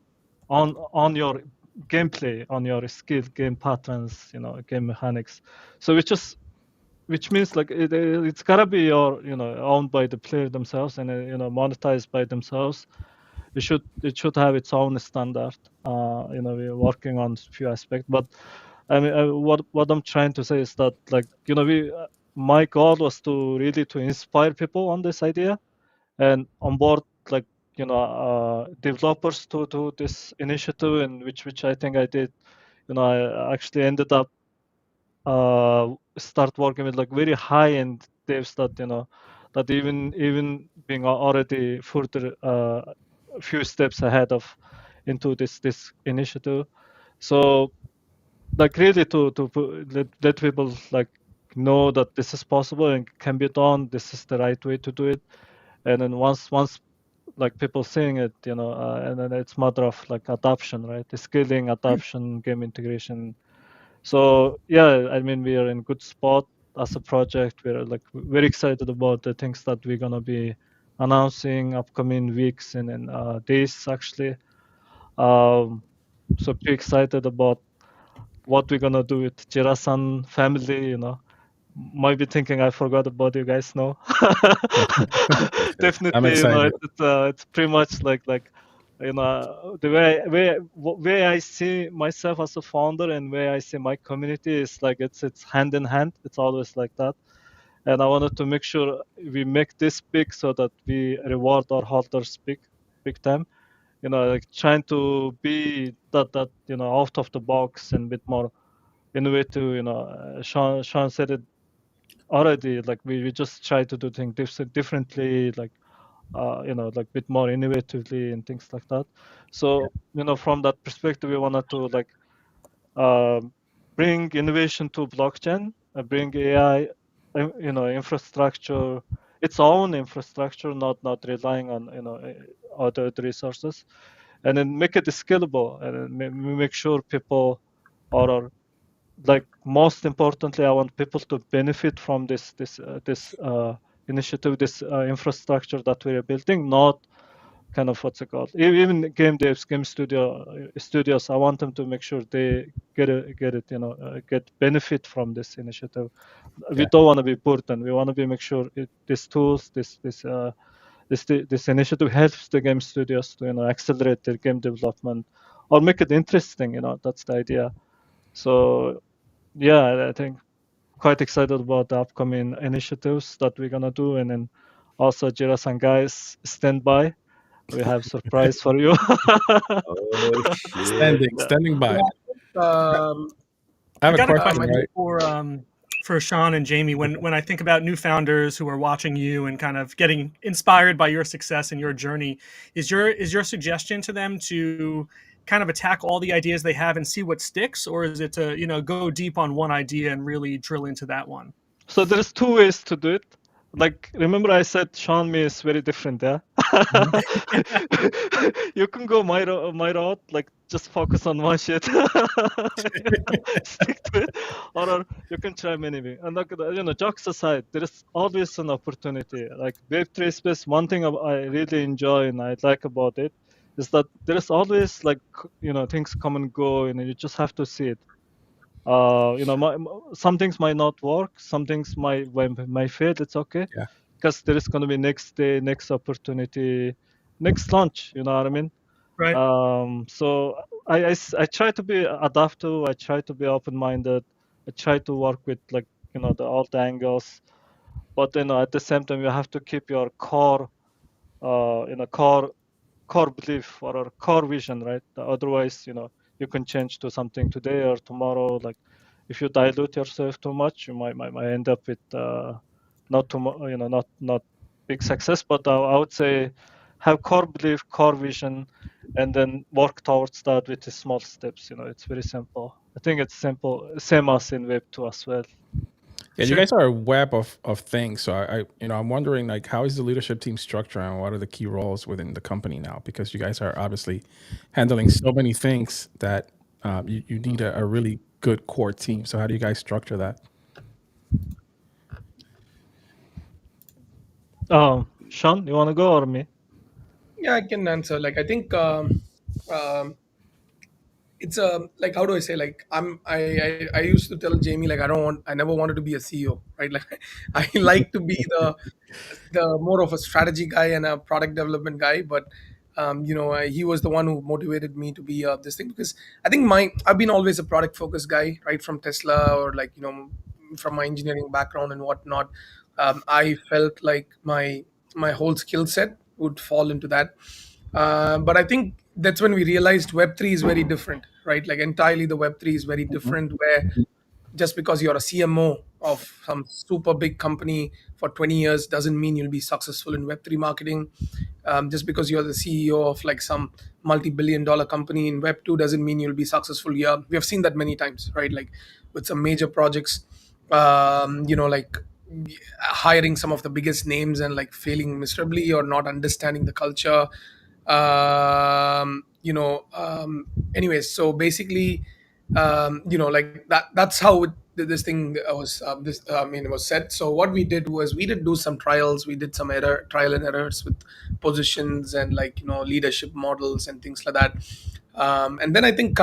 your gameplay, on your skill, game patterns, game mechanics. So which means like it's gotta be owned by the player themselves and monetized by themselves. It should have its own standard. We're working on a few aspects, but I mean, what I'm trying to say is that like my goal was to really to inspire people on this idea and onboard like developers to this initiative, and which I think I did. I actually ended up start working with like very high end devs that that even being already further a few steps ahead of into this initiative. So like really let people like know that this is possible and can be done. This is the right way to do it. And then once like people seeing it, and then it's matter of like adoption, right? The scaling, adoption, game integration. So yeah, I mean we are in good spot as a project. We're like very excited about the things that we're gonna be announcing upcoming weeks and days actually. So pretty excited about what we're gonna do with Jirasan family. Might be thinking I forgot about you guys. No, I'm definitely. excited. It's pretty much like the way I see myself as a founder and where I see my community is like it's hand in hand. It's always like that. And I wanted to make sure we make this big so that we reward our holders big time. Like trying to be that out of the box and bit more innovative. Sean said it already. Like we just try to do things differently, like like bit more innovatively and things like that. So from that perspective, we wanted to like bring innovation to blockchain, bring AI, infrastructure, its own infrastructure, not relying on other resources, and then make it scalable, and then make sure people are like most importantly, I want people to benefit from this initiative, this infrastructure that we're building, not kind of what's it called. Even game devs, game studios, I want them to make sure they get it, get benefit from this initiative. We Yeah. don't want to be burdened. We want to be make sure these tools, this initiative helps the game studios to accelerate their game development or make it interesting. That's the idea. So yeah, I think quite excited about the upcoming initiatives that we're gonna do, and then also Jirasan guys, stand by. We have surprise for you. Oh shit! Standing by. Um, I have I a got a question, question right? for Sean and Jamie. When I think about new founders who are watching you and kind of getting inspired by your success and your journey, is your suggestion to them to kind of attack all the ideas they have and see what sticks, or is it to go deep on one idea and really drill into that one? So there's two ways to do it. like remember I said Sean me is very different, yeah. You can go my route, like just focus on one shit, stick to it, or you can try many things. And like jokes aside, there is always an opportunity. Like Web3 space, one thing I really enjoy and I like about it is that there is always like things come and go, and you just have to see it. Some things might not work, some things might fail. It's okay, Yeah. because there is going to be next day, next opportunity, next launch. You know what I mean? Right. So I try to be adaptive. I try to be open-minded. I try to work with like all the angles, but at the same time you have to keep your core, core belief or a core vision, right? Otherwise, you can change to something today or tomorrow. Like if you dilute yourself too much, you might end up with not too not big success. But I would say have core belief, core vision, and then work towards that with the small steps. It's very simple. I think it's simple, same as in Web 2 as well. Yeah, you Sure. guys are a web of things. So I'm wondering like how is the leadership team structure and what are the key roles within the company now? Because you guys are obviously handling so many things that you need a really good core team. So how do you guys structure that? Sean, you want to go or me? Yeah, I can answer. Like I think um, it's like how do I say, like I used to tell Jamie, like I never wanted to be a CEO, right? Like I like to be the more of a strategy guy and a product development guy, but he was the one who motivated me to be this thing, because I think I've been always a product focused guy, right, from Tesla, or like from my engineering background and whatnot. I felt like my whole skill set would fall into that. But I think that's when we realized Web3 is very different, right? Like entirely the Web3 is very Mhm. different, where just because you're a CMO of some super big company for 20 years doesn't mean you'll be successful in Web3 marketing. Just because you're the CEO of like some multi-billion-dollar company in Web2 doesn't mean you'll be successful here. We have seen that many times, right? Like with some major projects, like hiring some of the biggest names and like failing miserably or not understanding the culture. Anyways, so basically, like that's how this thing was it was set. So what we did was we did do some trials, we did some trial and errors with positions and like leadership models and things like that. And then I think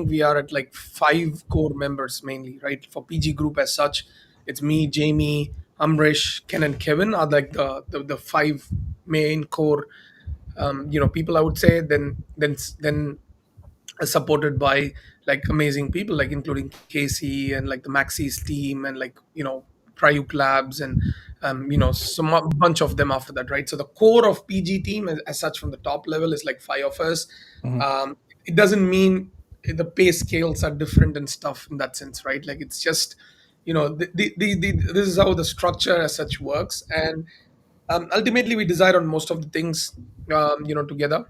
we are at like 5 core members mainly, right? For PG group as such, it's me, Jamie, Amrish, Ken, and Kevin are like the 5 main core people, I would say. Then supported by like amazing people, like including Casey and like the Maxis team and like Priuk Labs and some a bunch of them after that, right? So the core of PG team as such from the top level is like 5 of us. Mhm. It doesn't mean the pay scales are different and stuff in that sense, right? Like it's just this is how the structure as such works. And ultimately we decide on most of the things together,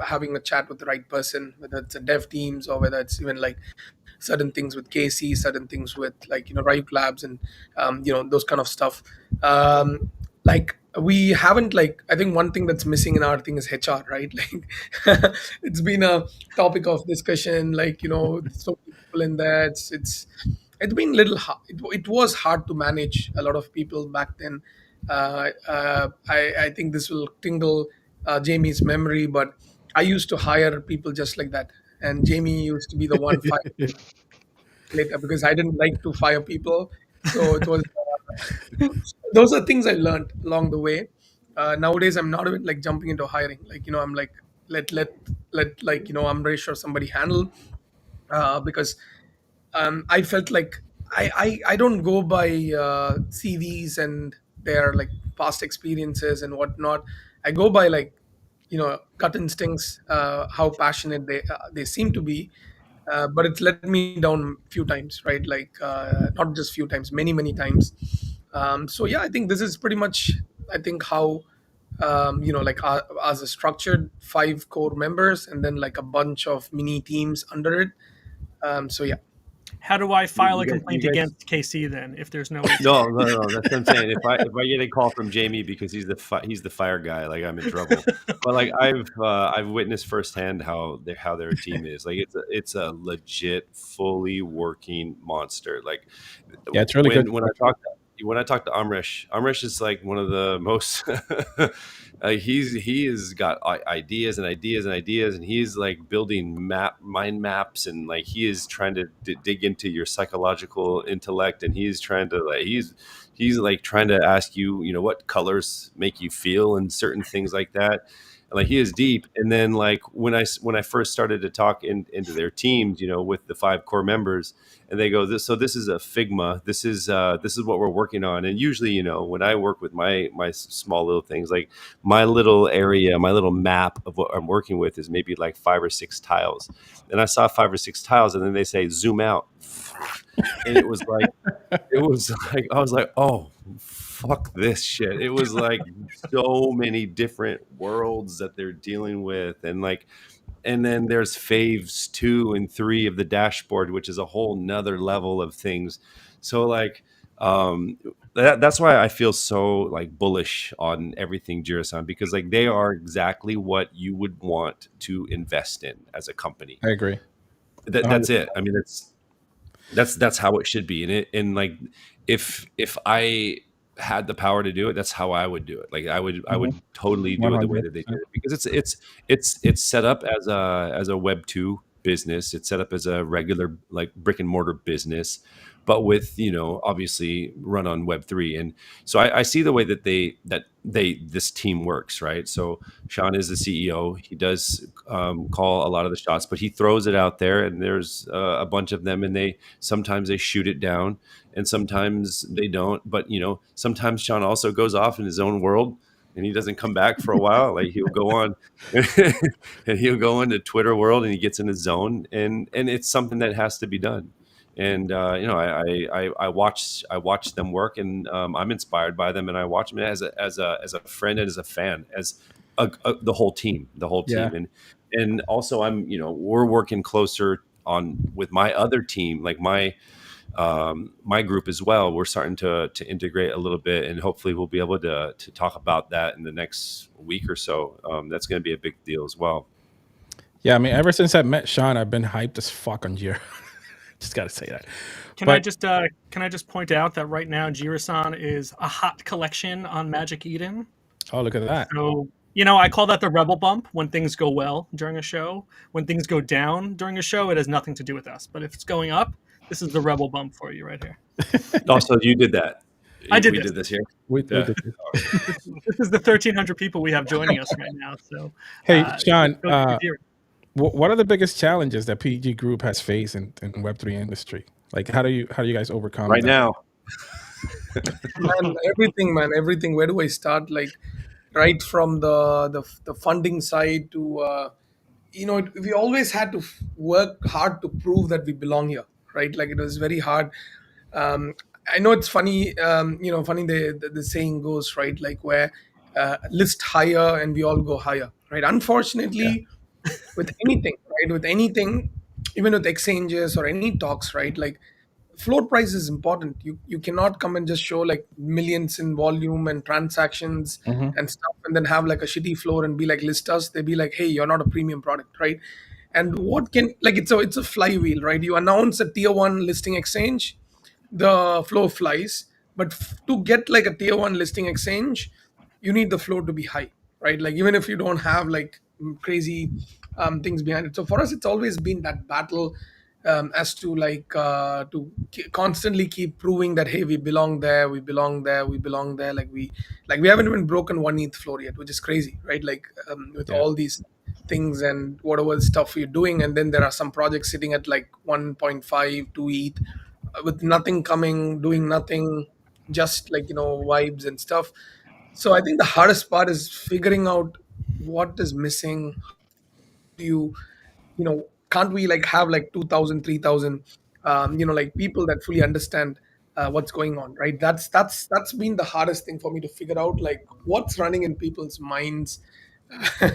having a chat with the right person, whether it's a dev teams or whether it's even like certain things with Casey, certain things with like Ryuk Labs and those kind of stuff. Like we haven't, like, I think one thing that's missing in our thing is HR, right? Like it's been a topic of discussion, like so many people in there. It's been little hard. It was hard to manage a lot of people back then. I think this will tingle Jamie's memory, but I used to hire people just like that, and Jamie used to be the one firing later because I didn't like to fire people. So it was those are things I learned along the way. Nowadays, I'm not even like jumping into hiring. Like I'm like let like Amrish or somebody handle, because I felt like I don't go by CVs and their like past experiences and whatnot. I go by like gut instincts, how passionate they seem to be. But it's let me down few times, right? Like not just few times, many times. So yeah, I think this is pretty much, I think, how like as a structured 5 core members and then like a bunch of mini teams under it. So yeah. How do I file a You complaint guys against KC then if there's no ATM? no, that's what I'm saying. If I get a call from Jamie because he's the fire guy, like I'm in trouble. But like I've witnessed firsthand how their team is. Like it's a legit, fully working monster. Like Yeah, it's really good. when I talk to Amrish is like one of the most. He has got ideas and ideas and ideas, and he's like building mind maps, and like he is trying to dig into your psychological intellect, and he's trying to like he's like trying to ask you, what colors make you feel and certain things like that. Like he is deep. And then like when I first started to talk into their teams, with the 5 core members, and they go, this is a Figma, this is what we're working on. And usually, when I work with my small little things, like my little area, my little map of what I'm working with is maybe like 5 or 6 tiles. And I saw 5 or 6 tiles, and then they say zoom out, and it was like I was like, oh fuck this shit. It was like so many different worlds that they're dealing with, and then there's faves 2 and 3 of the dashboard, which is a whole nother level of things. So like that's why I feel so like bullish on everything Jirasan, because like they are exactly what you would want to invest in as a company. I agree. That's it. I mean, that's how it should be. And like if I had the power to do it, that's how I would do it. Like I would totally do it the way that they did 100%. it, because it's set up as a Web 2 business. It's set up as a regular like brick and mortar business, but with obviously run on Web 3. And so I see the way that this team works, right? So Shan is the CEO. He does call a lot of the shots, but he throws it out there, and there's a bunch of them, and sometimes they shoot it down, and sometimes they don't. But sometimes Shan also goes off in his own world, and he doesn't come back for a while. Like he'll go on, and he'll go into Twitter world, and he gets in his zone, and it's something that has to be done. And I watch them work, and I'm inspired by them, and I watch them as a friend and as a fan, as the whole team, Yeah. and also we're working closer on with my other team, like my group as well. We're starting to integrate a little bit, and hopefully we'll be able to talk about that in the next week or so. That's going to be a big deal as well. Yeah, I mean, ever since I met Sean, I've been hyped as fuck on Jira. Just got to say that. Can I just point out that right now Jirasan is a hot collection on Magic Eden. Oh, look at that. So I call that the rebel bump when things go well during a show. When things go down during a show, it has nothing to do with us. But if it's going up, this is the rebel bump for you right here. Also, you did that. I did we this. did this here. We Yeah. did this. This is the 1,300 people we have joining us right now. So, Hey, Sean, go to Jira. what are the biggest challenges that PG Group has faced in Web3 industry? Like, how do you guys overcome Right that? now, everything. Where do I start? Like, right from the funding side to we always had to work hard to prove that we belong here, right? Like it was very hard. I know it's funny. Funny the saying goes, right? Like where list higher and we all go higher, right? Unfortunately, with anything, right? With anything, even with exchanges or any talks, right? Like floor price is important. You cannot come and just show like millions in volume and transactions Mm-hmm. and stuff, and then have like a shitty floor and be like list us. They be like, hey, you're not a premium product, right? And what can like it's a flywheel, right? You announce a tier 1 listing exchange, the flow flies. But to get like a tier 1 listing exchange, you need the flow to be high, right? Like even if you don't have like crazy things behind it. So for us, it's always been that battle, as to like constantly keep proving that hey, we belong there, we belong there, we belong there. Like we haven't even broken 1 ETH floor yet, which is crazy, right? Like with Yeah. all these things and whatever stuff you're doing, and then there are some projects sitting at like 1.5 2 ETH, with nothing coming, doing nothing, just like vibes and stuff. So I think the hardest part is figuring out what is missing. Do can't we like have like 2,000, 3,000, like people that fully understand what's going on, right? That's been the hardest thing for me to figure out, like what's running in people's minds.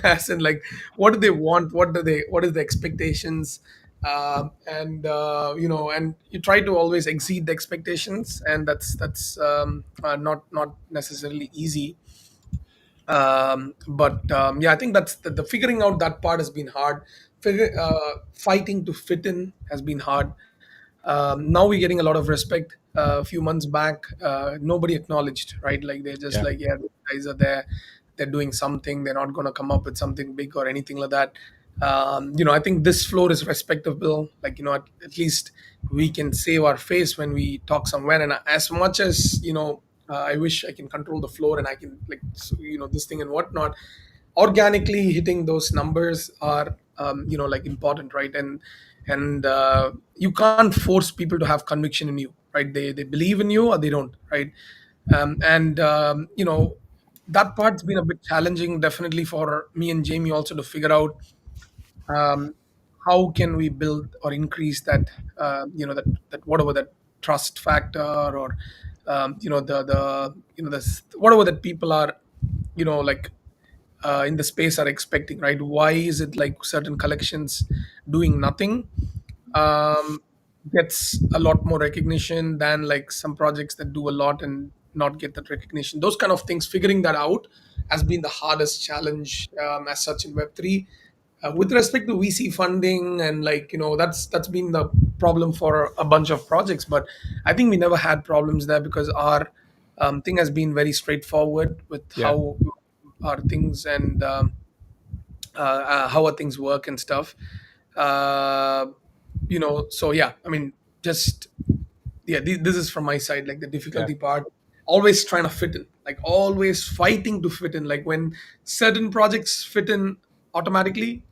As in like what do they want, what is the expectations, and and you try to always exceed the expectations, and that's not necessarily easy. But yeah, I think that's the figuring out that part has been hard. Fighting to fit in has been hard. Now we're getting a lot of respect. A few months back, nobody acknowledged, right? Like they're just Yeah. like, yeah, these guys are there, they're doing something, they're not going to come up with something big or anything like that. I think this floor is respectable. Like, at least we can save our face when we talk somewhere. And as much as, I wish I can control the floor and I can, like, this thing and whatnot, organically hitting those numbers are like important, right? And you can't force people to have conviction in you, right? They believe in you or they don't, right? And that part's been a bit challenging, definitely, for me and Jamie also, to figure out um, how can we build or increase that, that whatever that trust factor, or the whatever that people are, like, in the space are expecting, right? Why is it like certain collections doing nothing um, gets a lot more recognition than like some projects that do a lot and not get that recognition? Those kind of things, figuring that out has been the hardest challenge, as such, in Web3. With respect to VC funding, and, like, that's been the problem for a bunch of projects, but I think we never had problems there, because our thing has been very straightforward with Yeah. how our things, and how our things work and stuff. uh, so yeah, I mean, just, yeah, this is from my side, like, the Yeah. difficulty part, always trying to fit in, like, always fighting to fit in. Like, when certain projects fit in automatically,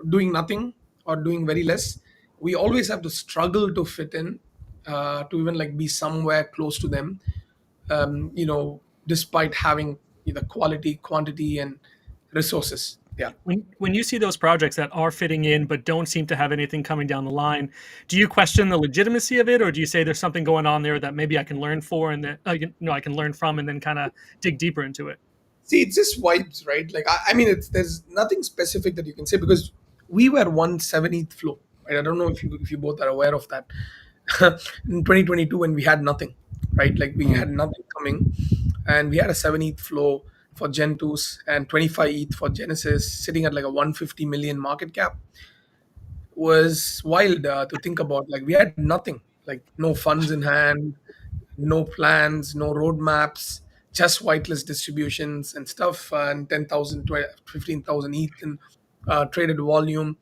doing nothing or doing very less, we always have to struggle to fit in, to even, like, be somewhere close to them, despite having the quality, quantity, and resources. Yeah. When you see those projects that are fitting in but don't seem to have anything coming down the line, do you question the legitimacy of it, or do you say there's something going on there that maybe I can learn for, and that I can learn from, and then kind of dig deeper into it? See, it's just vibes, right? Like, I mean, there's nothing specific that you can say, because we were 1/70th floor, right? I don't know if you both are aware of that. In 2022, when we had nothing, right? Like, we Mm. had nothing coming, and we had a 7th floor for Gen 2s and 25 ETH for Genesis, sitting at like a 150 million market cap. Was wild, to think about. Like, we had nothing, like, no funds in hand, no plans, no roadmaps, just whitelist distributions and stuff, and 10,000, 15,000 ETH in traded volume.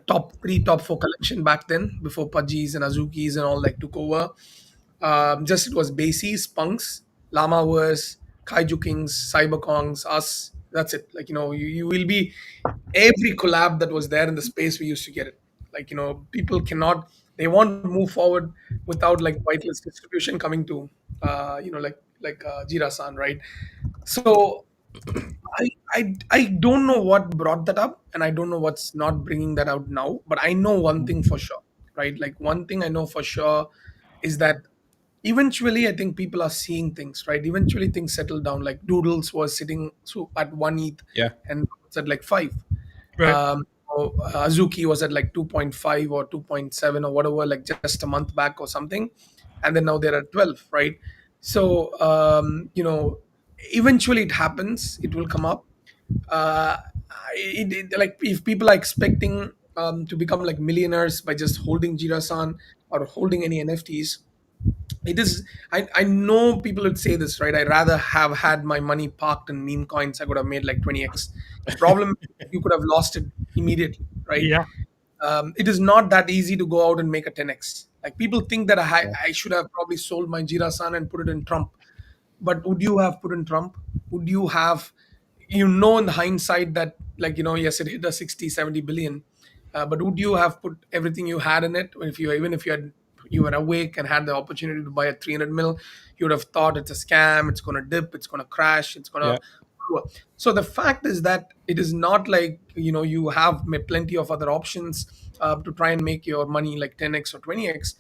Top four collection back then, before Pudgies and Azukis and all, like, took over. Just, it was Bases, Punks, Llamaverse, Kaiju Kings, Cyberkongs, us. That's it. Like, you will be every collab that was there in the space. We used to get it. Like, people cannot, they won't move forward without, like, whitelist distribution coming to, Jirasan, right? So I don't know what brought that up, and I don't know what's not bringing that out now. But I know one thing for sure, right? Like, one thing I know for sure is that eventually, I think people are seeing things, right? Eventually things settle down. Like, Doodles was sitting at 1 ETH, Yeah. and it's at like 5. Right. Azuki was at like 2.5 or 2.7 or whatever, like, just a month back or something, and then now they're at 12, right? So, eventually it happens, it will come up. uh, like, if people are expecting to become like millionaires by just holding Jirasan or holding any NFTs, it is, I know people would say this, right? I'd rather have had my money parked in meme coins. I could have made like 20x. The problem is, you could have lost it immediately, right? Yeah. It is not that easy to go out and make a 10x. Like, people think that Yeah. I should have probably sold my Jirasan and put it in Trump. But would you have put in Trump? Would you have, in hindsight, that, like, yes, it hit a 60, 70 billion. But would you have put everything you had in it? If you, even if you were awake and had the opportunity to buy a 300 mil, you would have thought it's a scam, it's going to dip, it's going to crash, it's going Yeah. to. So the fact is that it is not like, you have plenty of other options to try and make your money like 10x or 20x,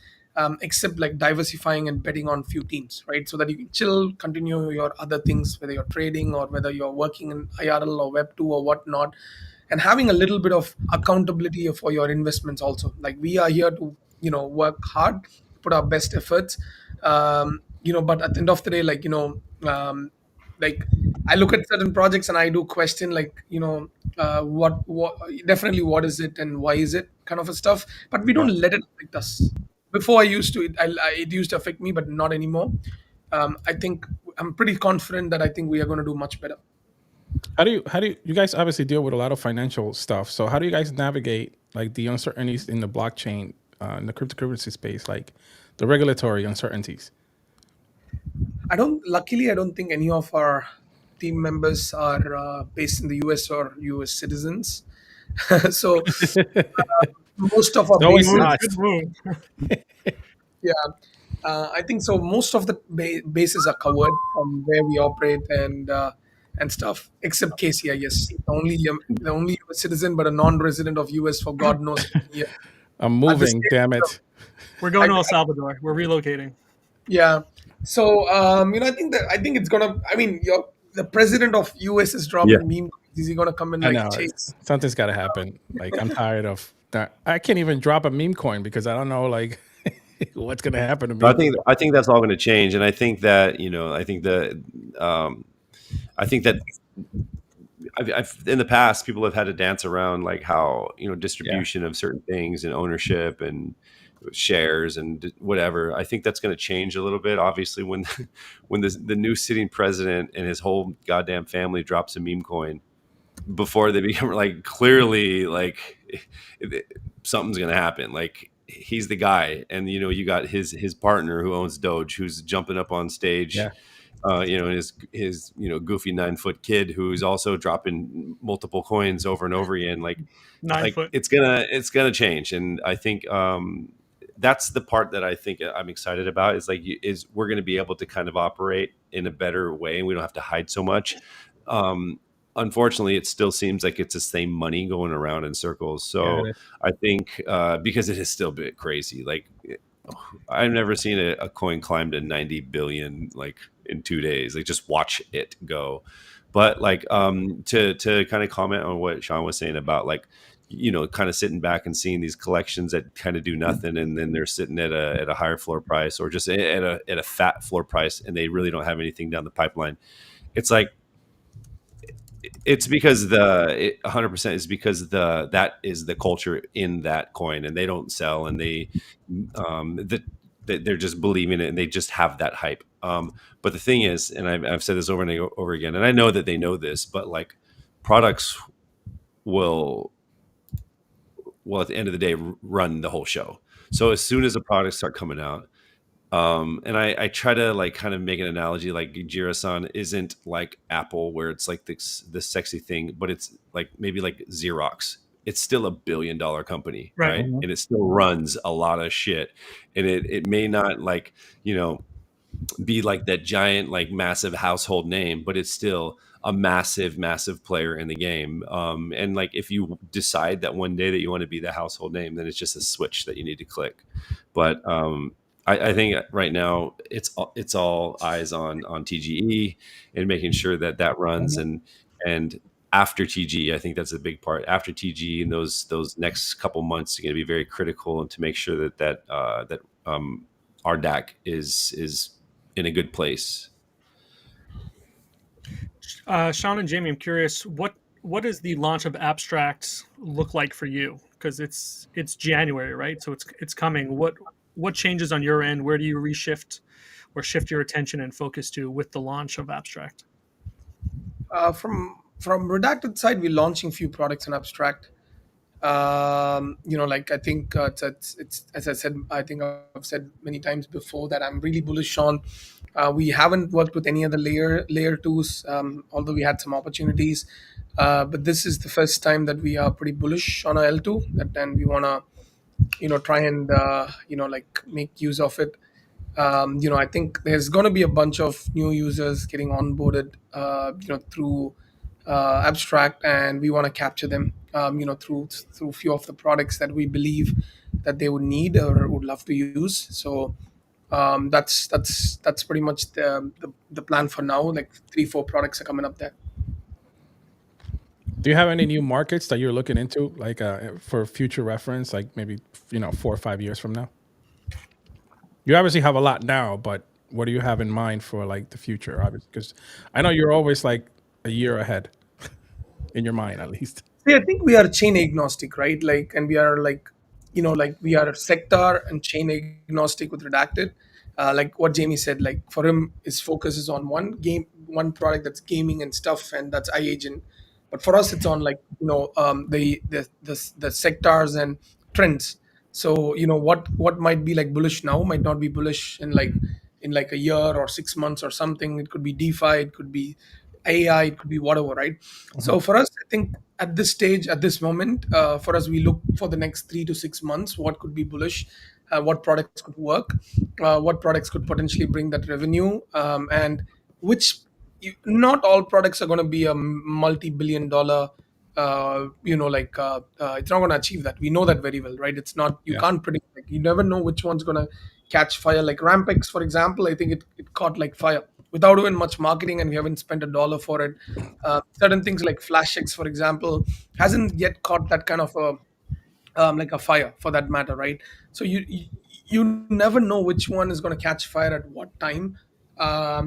except like diversifying and betting on few teams, right? So that you can chill, continue your other things, whether you're trading or whether you're working in IRL or Web2 or whatnot. and having a little bit of accountability for your investments also. Like, we are here to, work hard, put our best efforts, but at the end of the day, like, like, I look at certain projects and I do question, like, what definitely what is it and why is it, kind of a stuff. But we don't Yeah. let it affect us. Before I used to, it used to affect me, but not anymore. I think I'm pretty confident that I think we are going to do much better. You guys obviously deal with a lot of financial stuff. So how do you guys navigate like the uncertainties in the blockchain, in the cryptocurrency space, like the regulatory uncertainties? Luckily, I don't think any of our team members are based in the US or US citizens. So most of our It's always Move, bases, good us. move. yeah, I think so. Most of the bases are covered from where we operate and stuff, except Casey, I guess. The only US citizen, but a non-resident of US for God knows how many years. I'm At the moving, state, damn it. We're going I, to El Salvador. We're relocating. yeah. So I think it's gonna. I mean, the president of US is Yeah. dropping meme. Is he gonna come in I like know Chase? something's got to happen. Like I'm tired of that. I can't even drop a meme coin because I don't know like what's gonna happen to I me. think that's all going to change, and I think that um, I think that I've in the past people have had to dance around like how Yeah, distribution of certain things and ownership and shares and whatever. I think that's going to change a little bit. Obviously, when when the new sitting president and his whole goddamn family drops a meme coin before they become like clearly like something's going to happen. Like he's the guy, and you got his partner who owns Doge, who's jumping up on stage, yeah. and his goofy 9 foot kid who's also dropping multiple coins over and over again. Like 9 foot. it's gonna change, and I think that's the part that I think I'm excited about. Is like is we're going to be able to kind of operate in a better way, and we don't have to hide so much. Um, Unfortunately, it still seems like it's the same money going around in circles. Yeah, So I think because it is still a bit crazy. Like I've never seen a coin climb to 90 billion like in 2 days. Like just watch it go. But like to kind of comment on what Sean was saying about like kind of sitting back and seeing these collections that kind of do nothing, and then they're sitting at a higher floor price or just at a fat floor price, and they really don't have anything down the pipeline. It's like it's because 100% is because that is the culture in that coin, and they don't sell, and that they're just believing it, and they just have that hype. But the thing is, and I've said this over and over again, and I know that they know this, but like products will at the end of the day run the whole show. So as soon as the products start coming out, and I try to like kind of make an analogy like Jirasan isn't like Apple where it's like this sexy thing, but it's like maybe like Xerox. It's still $1 billion company, Right. right? And it still runs a lot of shit. And it may not like, be like that giant, like massive household name, but it's still a massive, massive player in the game. And like if you decide that one day that you want to be the household name, then it's just a switch that you need to click. But I think right now it's all eyes on TGE and making sure that that runs and after TG, I think that's a big part. After TG, and those next couple months are going to be very critical, and to make sure that our DAC is in a good place. Sean and Jamie, I'm curious, what does the launch of Abstract look like for you? Because it's January, right? So it's coming. What changes on your end? Where do you reshift or shift your attention and focus to with the launch of Abstract? From Redacted side, we're launching few products in Abstract. Like, I think it's as I said, I think I've said many times before that I'm really bullish on. We haven't worked with any other layer twos, although we had some opportunities. But this is the first time that we are pretty bullish on our L2, and we want to try and like make use of it. I think there's going to be a bunch of new users getting onboarded through Abstract, and we want to capture them through few of the products that we believe that they would need or would love to use. So that's pretty much the plan for now. Like 3-4 products are coming up there. Do you have any new markets that you're looking into, like for future reference, like maybe 4 or 5 years from now? You obviously have a lot now, but what do you have in mind for like the future? Obviously, because I know you're always like a year ahead in your mind, at least. See, I think we are chain agnostic, right? Like, and we are like, like we are sector and chain agnostic with Redacted. Like what Jamie said, like for him, his focus is on one product that's gaming and stuff, and that's iAgent. But for us, it's on like the sectors and trends. So what might be like bullish now might not be bullish in like a year or 6 months or something. It could be DeFi, it could be AI, it could be whatever, right? So for us, I think at this stage, at this moment, for us, we look for the next 3 to 6 months. What could be bullish? What products could work? What products could potentially bring that revenue? And which not all products are going to be a multi-billion-dollar. It's not going to achieve that. We know that very well, right? It's not. You Yeah. can't predict. Like, you never know which one's going to catch fire. Like Rampex, for example, I think it caught like fire without even much marketing, and we haven't spent a dollar for it. Certain things like FlashX, for example, hasn't yet caught that kind of like a fire for that matter, right? So you never know which one is going to catch fire at what time.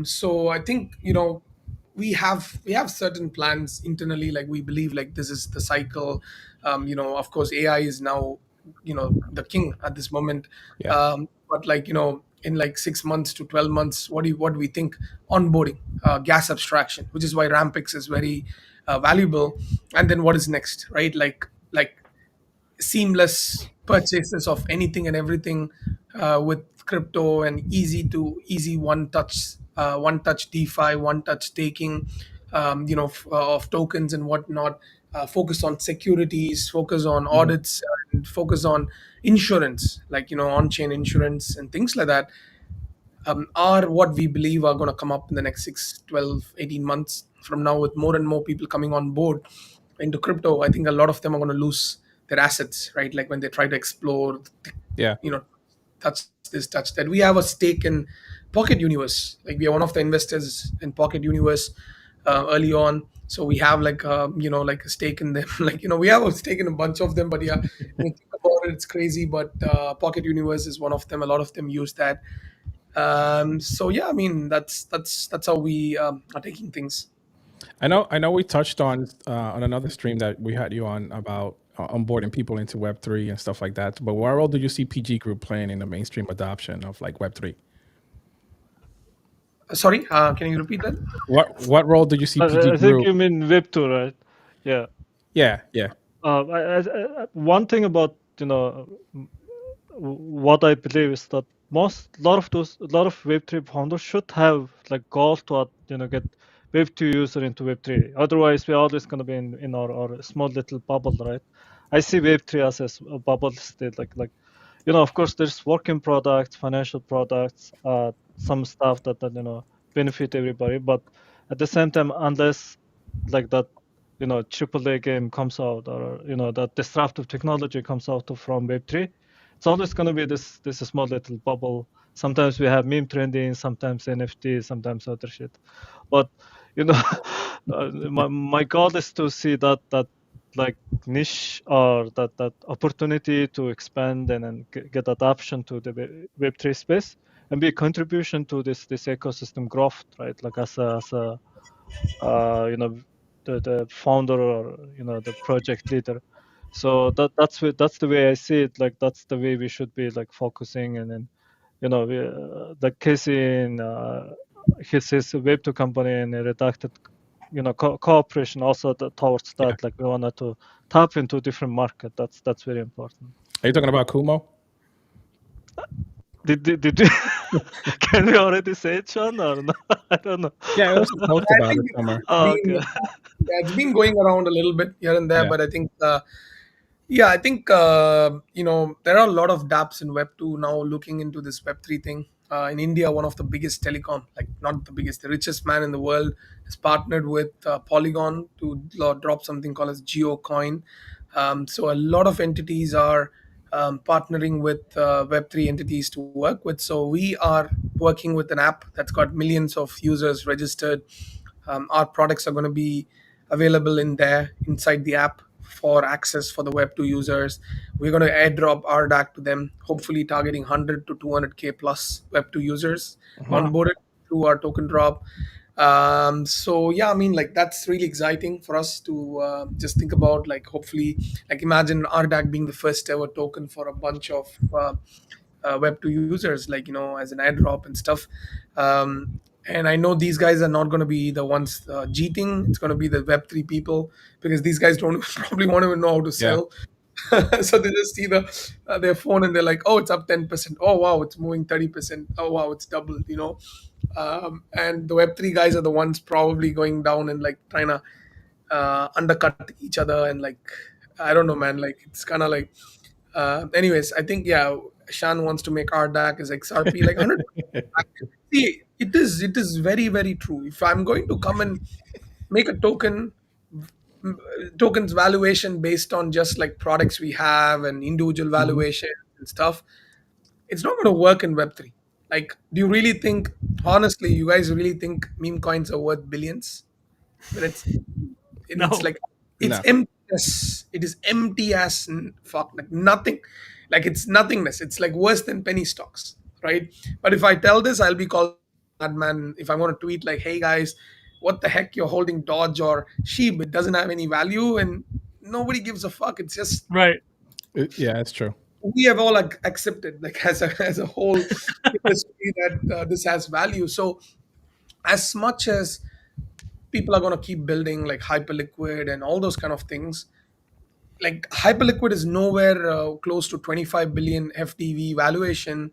So I think we have certain plans internally. Like we believe like this is the cycle. Of course, AI is now the king at this moment. Yeah. But like in like 6 months to 12 months, what do we think? Onboarding, gas abstraction, which is why Rampix is very valuable. And then what is next, right? Like seamless purchases of anything and everything with crypto, and easy one touch DeFi, one touch staking, of tokens and whatnot. Focus on securities, focus on Mhm. audits, and focus on insurance, like on-chain insurance and things like that. Are what we believe are going to come up in the next 6, 12, 18 months from now, with more and more people coming on board into crypto. I think a lot of them are going to lose their assets, right? Like when they try to explore, Yeah. you know, touch this, touch that. We have a stake in Pocket Universe. Like we are one of the investors in Pocket Universe early on. So we have like a stake in them. Like we have a stake in a bunch of them. But yeah, when you think about it, it's crazy. But Pocket Universe is one of them. A lot of them use that. So yeah, I mean that's how we are taking things. I know. We touched on another stream that we had you on about onboarding people into Web3 and stuff like that. But what role do you see PG Group playing in the mainstream adoption of like Web3? Sorry, can you repeat that? What role do you see PG I think Group? you mean Web2, right? Yeah. Yeah, yeah, One thing about what I believe is that lot of Web3 founders should have like goal to get Web2 user into Web3. Otherwise, we're always gonna be in our small little bubble, right? I see Web3 as a bubble state, like of course, there's working products, financial products, some stuff that benefit everybody. But at the same time, unless like that, AAA game comes out, or that disruptive technology comes out from Web3, it's always going to be this small little bubble. Sometimes we have meme trending, sometimes NFT, sometimes other shit. But my goal is to see that like niche, or that opportunity to expand and then get adoption to the Web3 space, and be a contribution to this ecosystem growth, right? Like as a the founder, or the project leader. So that's the way I see it. Like that's the way we should be like focusing. And then the Casey in his Web2 company and Redacted, cooperation also towards yeah. that. Like we wanted to tap into different market. That's very important. Are you talking about Kumo? Did you can we already say it, Shan, or no? I don't know. Yeah, it was a post I about think it somewhere. Oh, okay. it's been going around a little bit here and there, Yeah, but I think yeah, I think there are a lot of dApps in Web 2 now looking into this Web 3 thing. In India, one of the biggest telecom, like not the biggest, the richest man in the world, has partnered with Polygon to drop something called as GeoCoin. So a lot of entities are partnering with Web 3 entities to work with. So we are working with an app that's got millions of users registered. Our products are going to be available in there inside the app for access for the Web 2 users. We're going to airdrop RDAC to them, hopefully targeting 100 to 200K plus Web 2 users Wow. onboarded through our token drop. So yeah, I mean, like that's really exciting for us to just think about. Like, hopefully, like imagine RDAC being the first ever token for a bunch of Web 2 users, like as an airdrop and stuff. And I know these guys are not going to be the ones cheating. It's going to be the Web 3 people, because these guys don't probably want to know how to Yeah. sell. So they just see their phone and they're like, oh, it's up 10%. Oh wow, it's moving 30%. Oh wow, it's doubled. And the Web 3 guys are the ones probably going down and like trying to undercut each other, and like I don't know, man. Like it's kind of like. Anyways, I think yeah, Shan wants to make RDAC as XRP like 100. See, it is very true. If I'm going to come and make a tokens valuation based on just like products we have and individual Mhm. valuation and stuff, it's not going to work in Web 3. Like, do you really think, honestly, you guys really think meme coins are worth billions? When it's No. like it's No. emptiness. It is empty as fuck, like nothing. Like it's nothingness. It's like worse than penny stocks, right? But if I tell this, I'll be called madman. If I'm going to tweet like, "Hey guys, what the heck? You're holding Dodge or Sheep? It doesn't have any value," and nobody gives a fuck. It's just Right. Yeah, it's true. we have all accepted, like as a whole industry, that this has value. So as much as people are going to keep building like hyperliquid and all those kind of things, like hyperliquid is nowhere close to 25 billion FDV valuation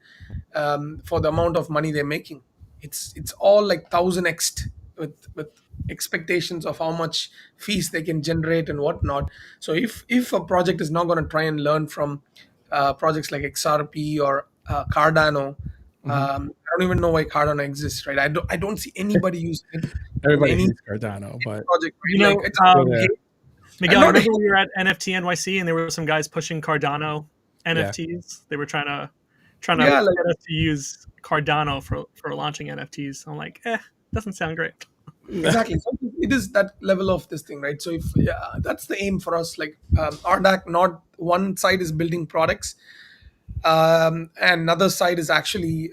for the amount of money they're making. It's all like 1000x with expectations of how much fees they can generate and whatnot. So if a project is not going to try and learn from projects like XRP or Cardano, Hmm. I don't even know why Cardano exists, right? I don't see anybody using it in Everybody any hates Cardano, but project, You right? Like know, it's still um, there. I'm Miguel, not. remember we were at NFT NYC and there were some guys pushing Cardano Yeah. NFTs. They were trying to Yeah, like get us to use Cardano for launching NFTs. I'm like, doesn't sound great. exactly. So it is that level of this thing, right? So if yeah, that's the aim for us. Like RDAC, not one side is building products, and another side is actually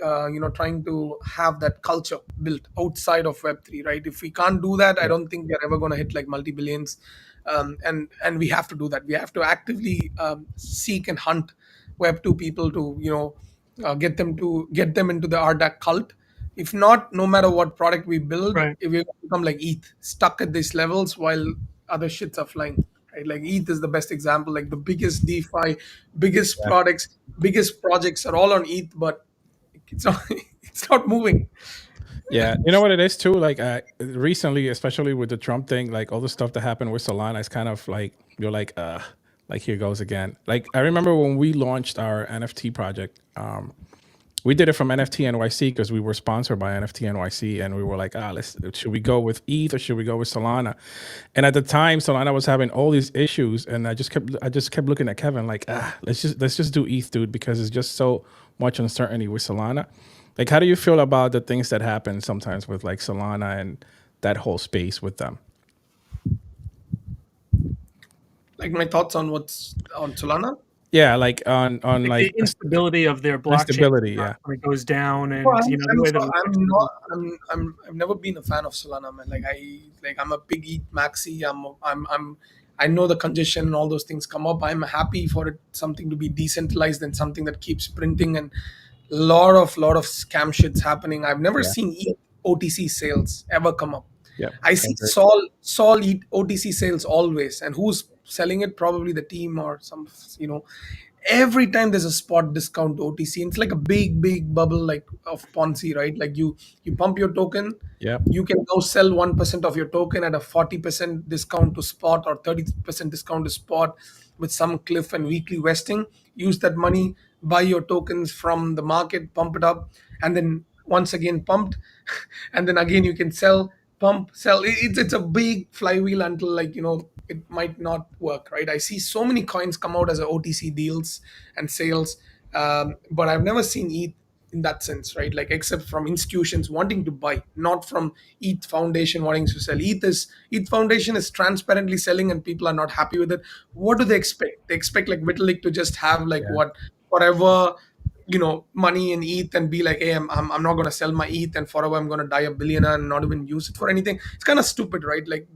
trying to have that culture built outside of Web 3, right? If we can't do that, I Yeah. don't think we're ever going to hit like multi-billions. And we have to do that. We have to actively seek and hunt Web 2 people to get them into the RDAC cult. If not, no matter what product we build, Right. if we become like ETH, stuck at these levels while other shits are flying. Right? Like ETH is the best example. Like the biggest DeFi, biggest Yeah. products, biggest projects are all on ETH, but it's not it's not moving. Yeah, you know what it is too. Like recently, especially with the Trump thing, like all the stuff that happened with Solana, it's kind of like you're like here goes again. Like I remember when we launched our NFT project, we did it from NFT NYC because we were sponsored by NFT NYC, and we were like, let's should we go with ETH or should we go with Solana? And at the time, Solana was having all these issues, and I just kept looking at Kevin like, let's just do ETH, dude, because it's just so much uncertainty with Solana. Like, how do you feel about the things that happen sometimes with like Solana and that whole space with them? Like my thoughts on what's on Solana. Yeah, like on Like like the instability of their blockchain instability. Yeah, when it goes down, Well, and the I'm, way so, that it I'm affects not. people. I've never been a fan of Solana, man. I'm a big ETH maxi. I know the congestion and all those things come up. I'm happy for it something to be decentralized and something that keeps printing, and lot of scam shits happening. I've never yeah, seen ETH OTC sales ever come up. yeah. I I see agree. Sol ETH OTC sales always, and who's selling it? Probably the team or some. Every time there's a spot discount OTC, it's like a big bubble like of Ponzi, right? Like you pump your token, Yeah, you can now sell 1% of your token at a 40% discount to spot or 30% discount to spot with some cliff and weekly vesting. Use that money, buy your tokens from the market, pump it up, and then once again pumped, and then again you can sell, pump, sell. It's a big flywheel until it might not work, right? I see so many coins come out as a OTC deals and sales, but I've never seen ETH in that sense, right? Like except from institutions wanting to buy, not from ETH Foundation wanting to sell. ETH Foundation is transparently selling, and people are not happy with it. What do they expect? They expect like Vitalik to just have like Yeah. what forever, money in ETH and be like, hey, I'm not going to sell my ETH and forever I'm going to die a billionaire and not even use it for anything. It's kind of stupid, right? Like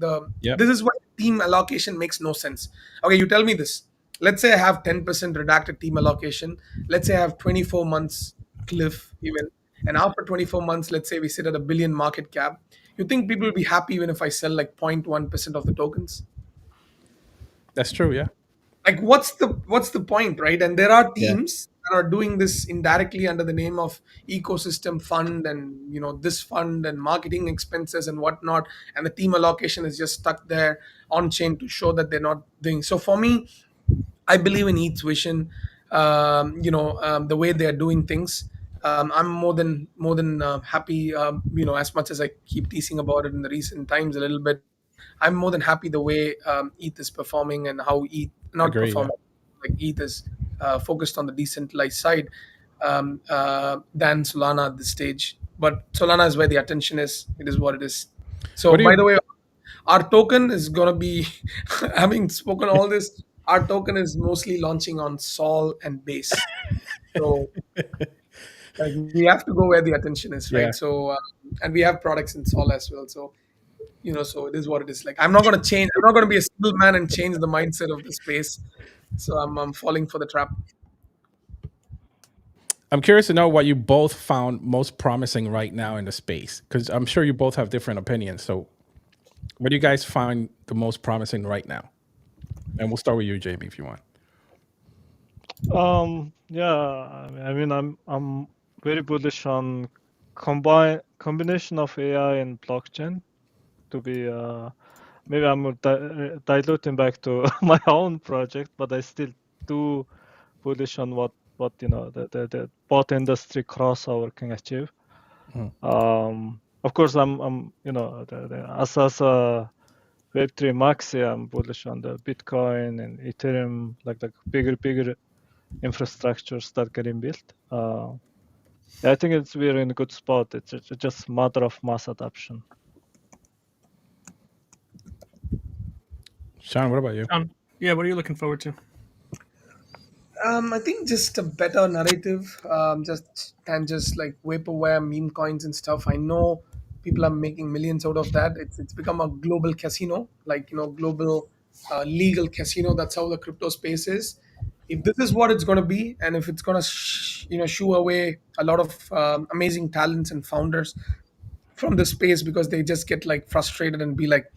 Yep. this is why team allocation makes no sense. Okay, you tell me this. Let's say I have 10% redacted team allocation. Let's say I have 24 months cliff even. And after 24 months, let's say we sit at a billion market cap. You think people will be happy even if I sell like 0.1% of the tokens? That's true. Yeah. Like what's the point, right? And there are Yeah. teams that are doing this indirectly under the name of ecosystem fund and this fund and marketing expenses and whatnot, and the team allocation is just stuck there on chain to show that they're not doing so. For me, I believe in each vision. The way they are doing things. I'm more than happy. As much as I keep teasing about it in the recent times a little bit, I'm more than happy the way ETH is performing and how ETH not Agree. Yeah. performing, like ETH is focused on the decentralized side than Solana at this stage. But Solana is where the attention is. It is what it is. So, What do by the you? way, our token is gonna be, having spoken all this, our token is mostly launching on Sol and Base. So like we have to go where the attention is, Yeah. right? So and we have products in Sol as well. So so it is what it is. Like I'm not gonna change. I'm not gonna be a simple man and change the mindset of the space. So I'm falling for the trap. I'm curious to know what you both found most promising right now in the space, because I'm sure you both have different opinions. So, what do you guys find the most promising right now? And we'll start with you, Jamie, if you want. Yeah, I mean, I'm very bullish on combination of AI and blockchain to be. Maybe I'm diluting back to my own project, but I still do bullish on what the both industry crossover can achieve. Of course, I'm as a Web3 maxi, I'm bullish on the Bitcoin and Ethereum, like the bigger infrastructures that getting built. I think we're in a good spot. It's just matter of mass adoption. Shan, what about you? Yeah, what are you looking forward to? I think just a better narrative, just like vaporware, meme coins and stuff. I know people are making millions out of that. It's become a global casino, like global legal casino. That's how the crypto space is. If this is what it's going to be, and if it's going to shoo away a lot of amazing talents and founders from the space because they just get like frustrated and be like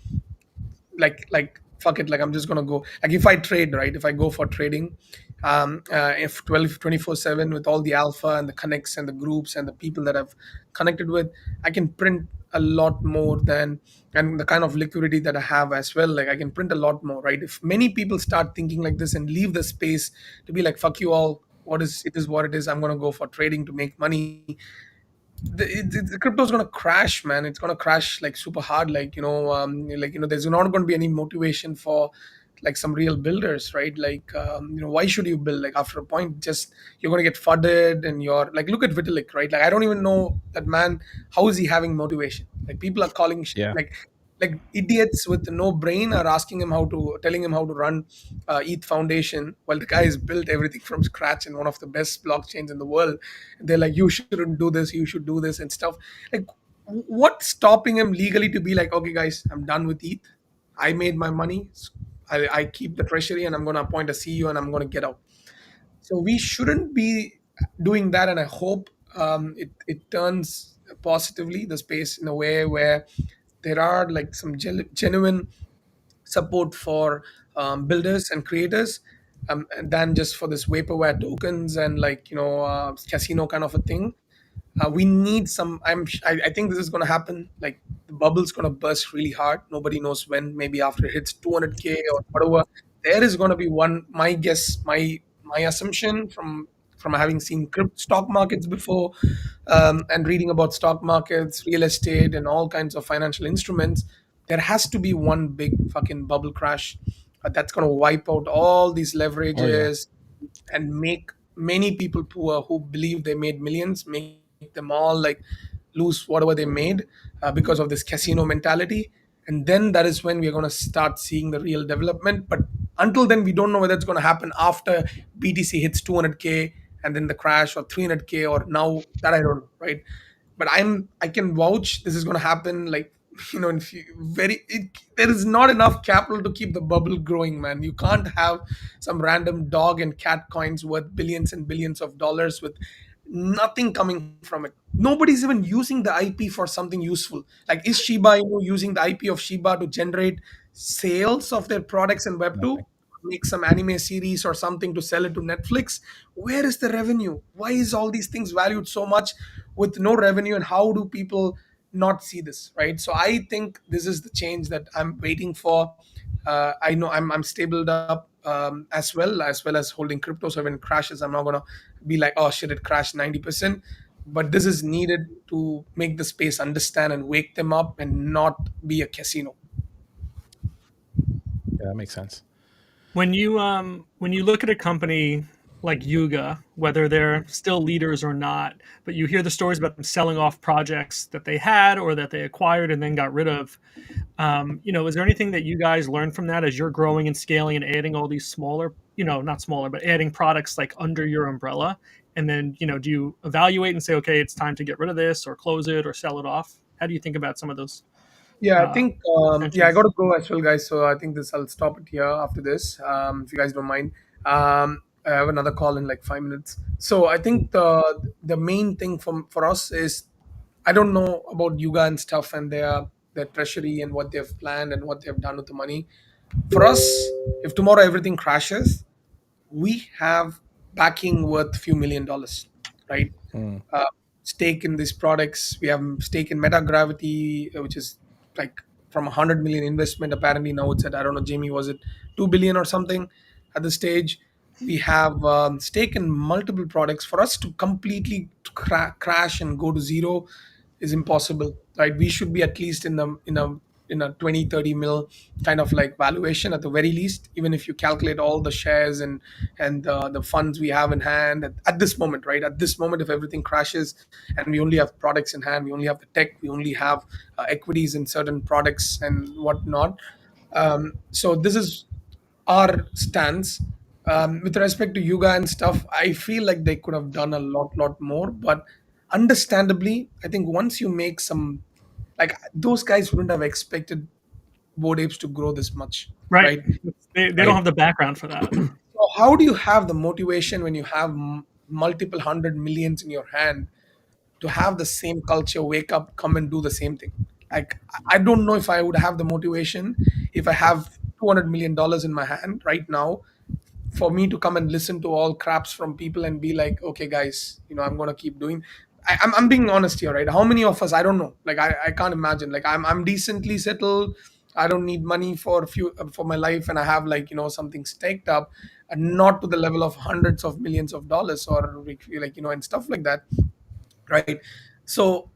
fuck it, like I'm just gonna go, like if I trade, right, if I go for trading, if 24/7 with all the alpha and the connects and the groups and the people that I've connected with, I can print a lot more than, and the kind of liquidity that I have as well, like I can print a lot more, right? If many people start thinking like this and leave the space to be like fuck you all, it is what it is, I'm gonna go for trading to make money, the crypto is going to crash, man. It's going to crash like super hard, there's not going to be any motivation for like some real builders, right? Like why should you build? Like after a point, just you're going to get flooded and you're like, look at Vitalik, right? Like I don't even know that man, how is he having motivation? Like people are calling Yeah. like idiots with no brain are asking him telling him how to run ETH Foundation, while the guy has built everything from scratch in one of the best blockchains in the world. They're like, you shouldn't do this, you should do this and stuff. Like, what's stopping him legally to be like, okay, guys, I'm done with ETH. I made my money. I keep the treasury and I'm going to appoint a CEO and I'm going to get out. So we shouldn't be doing that. And I hope it turns positively the space in a way where there are like some genuine support for builders and creators, than just for this vaporware tokens and like casino kind of a thing. We need some. I think this is going to happen. Like the bubble's going to burst really hard. Nobody knows when. Maybe after it hits 200K or whatever. There is going to be one. My guess, my assumption from having seen stock markets before, and reading about stock markets, real estate, and all kinds of financial instruments. There has to be one big fucking bubble crash that's going to wipe out all these Oh yeah. leverages and make many people poor who believe they made millions, make them all like lose whatever they made because of this casino mentality. And then that is when we're going to start seeing the real development. But until then, we don't know whether it's going to happen after BTC hits 200K and then the crash, or 300K, or now that I don't know, right? But I can vouch this is going to happen, like, in there is not enough capital to keep the bubble growing, man. You can't have some random dog and cat coins worth billions and billions of dollars with nothing coming from it. Nobody's even using the IP for something useful. Like, is Shiba using the IP of Shiba to generate sales of their products in web 2, Nothing. make some anime series or something to sell it to Netflix? Where is the revenue? Why is all these things valued so much with no revenue, and how do people not see this, right? So I think this is the change that I'm waiting for. I know I'm stabled up, as well as holding crypto, so when it crashes, I'm not gonna be like, oh shit, it crashed 90%. But this is needed to make the space understand and wake them up and not be a casino. Yeah, that makes sense. When you look at a company like Yuga, whether they're still leaders or not, but you hear the stories about them selling off projects that they had or that they acquired and then got rid of. Is there anything that you guys learned from that as you're growing and scaling and adding all these smaller, not smaller, but adding products like under your umbrella? And then, do you evaluate and say, okay, it's time to get rid of this or close it or sell it off? How do you think about some of those Yeah, I uh, think, yeah, I got tensions? to go as well, guys. So I think I'll stop it here after this, if you guys don't mind. I have another call in like 5 minutes. So I think the main thing for us is, I don't know about Yuga and stuff and their treasury and what they've planned and what they've done with the money. For us, if tomorrow everything crashes, we have backing worth few $1 million, right? Mm. uh, Stake in these products. We have stake in Meta Gravity, which is like from 100 million investment. Apparently now it's at, I don't know, Jamie, was it 2 billion or something at the stage? We have stake in multiple products. For us to completely crash and go to zero is impossible, right? We should be at least in a 20-30 mil kind of like valuation at the very least, even if you calculate all the shares and the funds we have in hand at this moment, right? At this moment, if everything crashes and we only have products in hand, we only have the tech, we only have equities in certain products and whatnot. So this is our stance. With respect to Yuga and stuff, I feel like they could have done a lot more. But understandably, I think once you make some, like, those guys wouldn't have expected Bored Apes to grow this much, Right. right? They don't Right. have the background for that. So how do you have the motivation when you have multiple hundred millions in your hand to have the same culture, wake up, come and do the same thing? Like, I don't know if I would have the motivation if I have $200 million in my hand right now, for me to come and listen to all craps from people and be like, okay, guys, I'm gonna keep doing. I'm being honest here, right? How many of us? I don't know. Like, I can't imagine. Like, I'm decently settled. I don't need money for my life, and I have, like, something staked up, and not to the level of hundreds of millions of dollars, or like, and stuff like that, right? So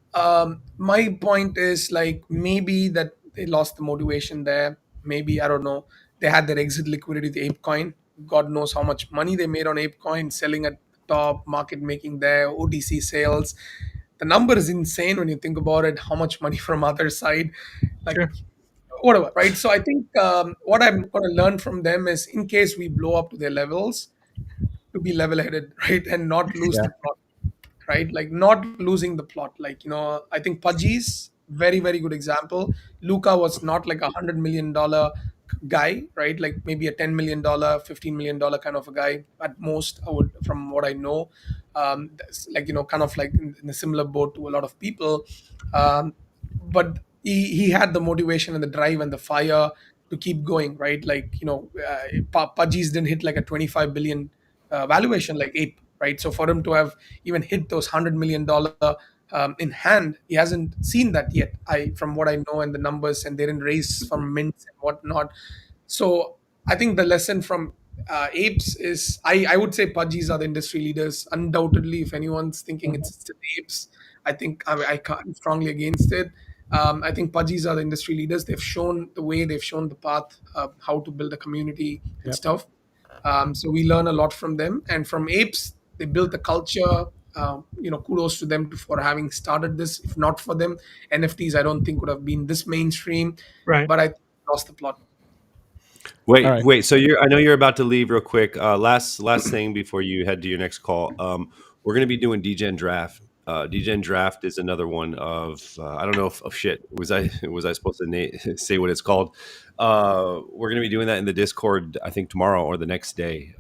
my point is, like, maybe that they lost the motivation there. Maybe, I don't know, they had their exit liquidity, the ape coin. God knows how much money they made on ape coin, selling at top market making there, OTC sales. The number is insane when you think about it, how much money from other side, like, Sure. whatever, right? So I think what I'm going to learn from them is, in case we blow up to their levels, to be level headed, right, and not lose Yeah. the plot, right? Like, not losing the plot. Like, I think Pudgy's very, very good example. Luca was not like $100 million guy, right? Like, maybe a $10 million, $15 million kind of a guy at most, I would, from what I know. That's like, kind of like in a similar boat to a lot of people. But he had the motivation and the drive and the fire to keep going, right? Like, Pudgy's didn't hit like a 25 billion valuation like ape, right? So for him to have even hit those $100 million in hand, he hasn't seen that yet, from what I know, and the numbers, and they didn't raise from mints and whatnot. So I think the lesson from apes is, I would say Pudgies are the industry leaders undoubtedly. If anyone's thinking Mhm. it's still apes, I think I can't strongly against it. I think Pudgies are the industry leaders. They've shown the way, they've shown the path, how to build a community and Yep. stuff. So we learn a lot from them, and from apes, They built the culture. Kudos to them for having started this. If not for them, NFTs I don't think would have been this mainstream. Right. But I lost the plot. All right. Wait. So I know you're about to leave real quick. Last thing before you head to your next call. We're gonna be doing DGen Draft. DGen Draft is another one of I don't know if shit was I supposed to say what it's called. We're gonna be doing that in the Discord I think tomorrow or the next day.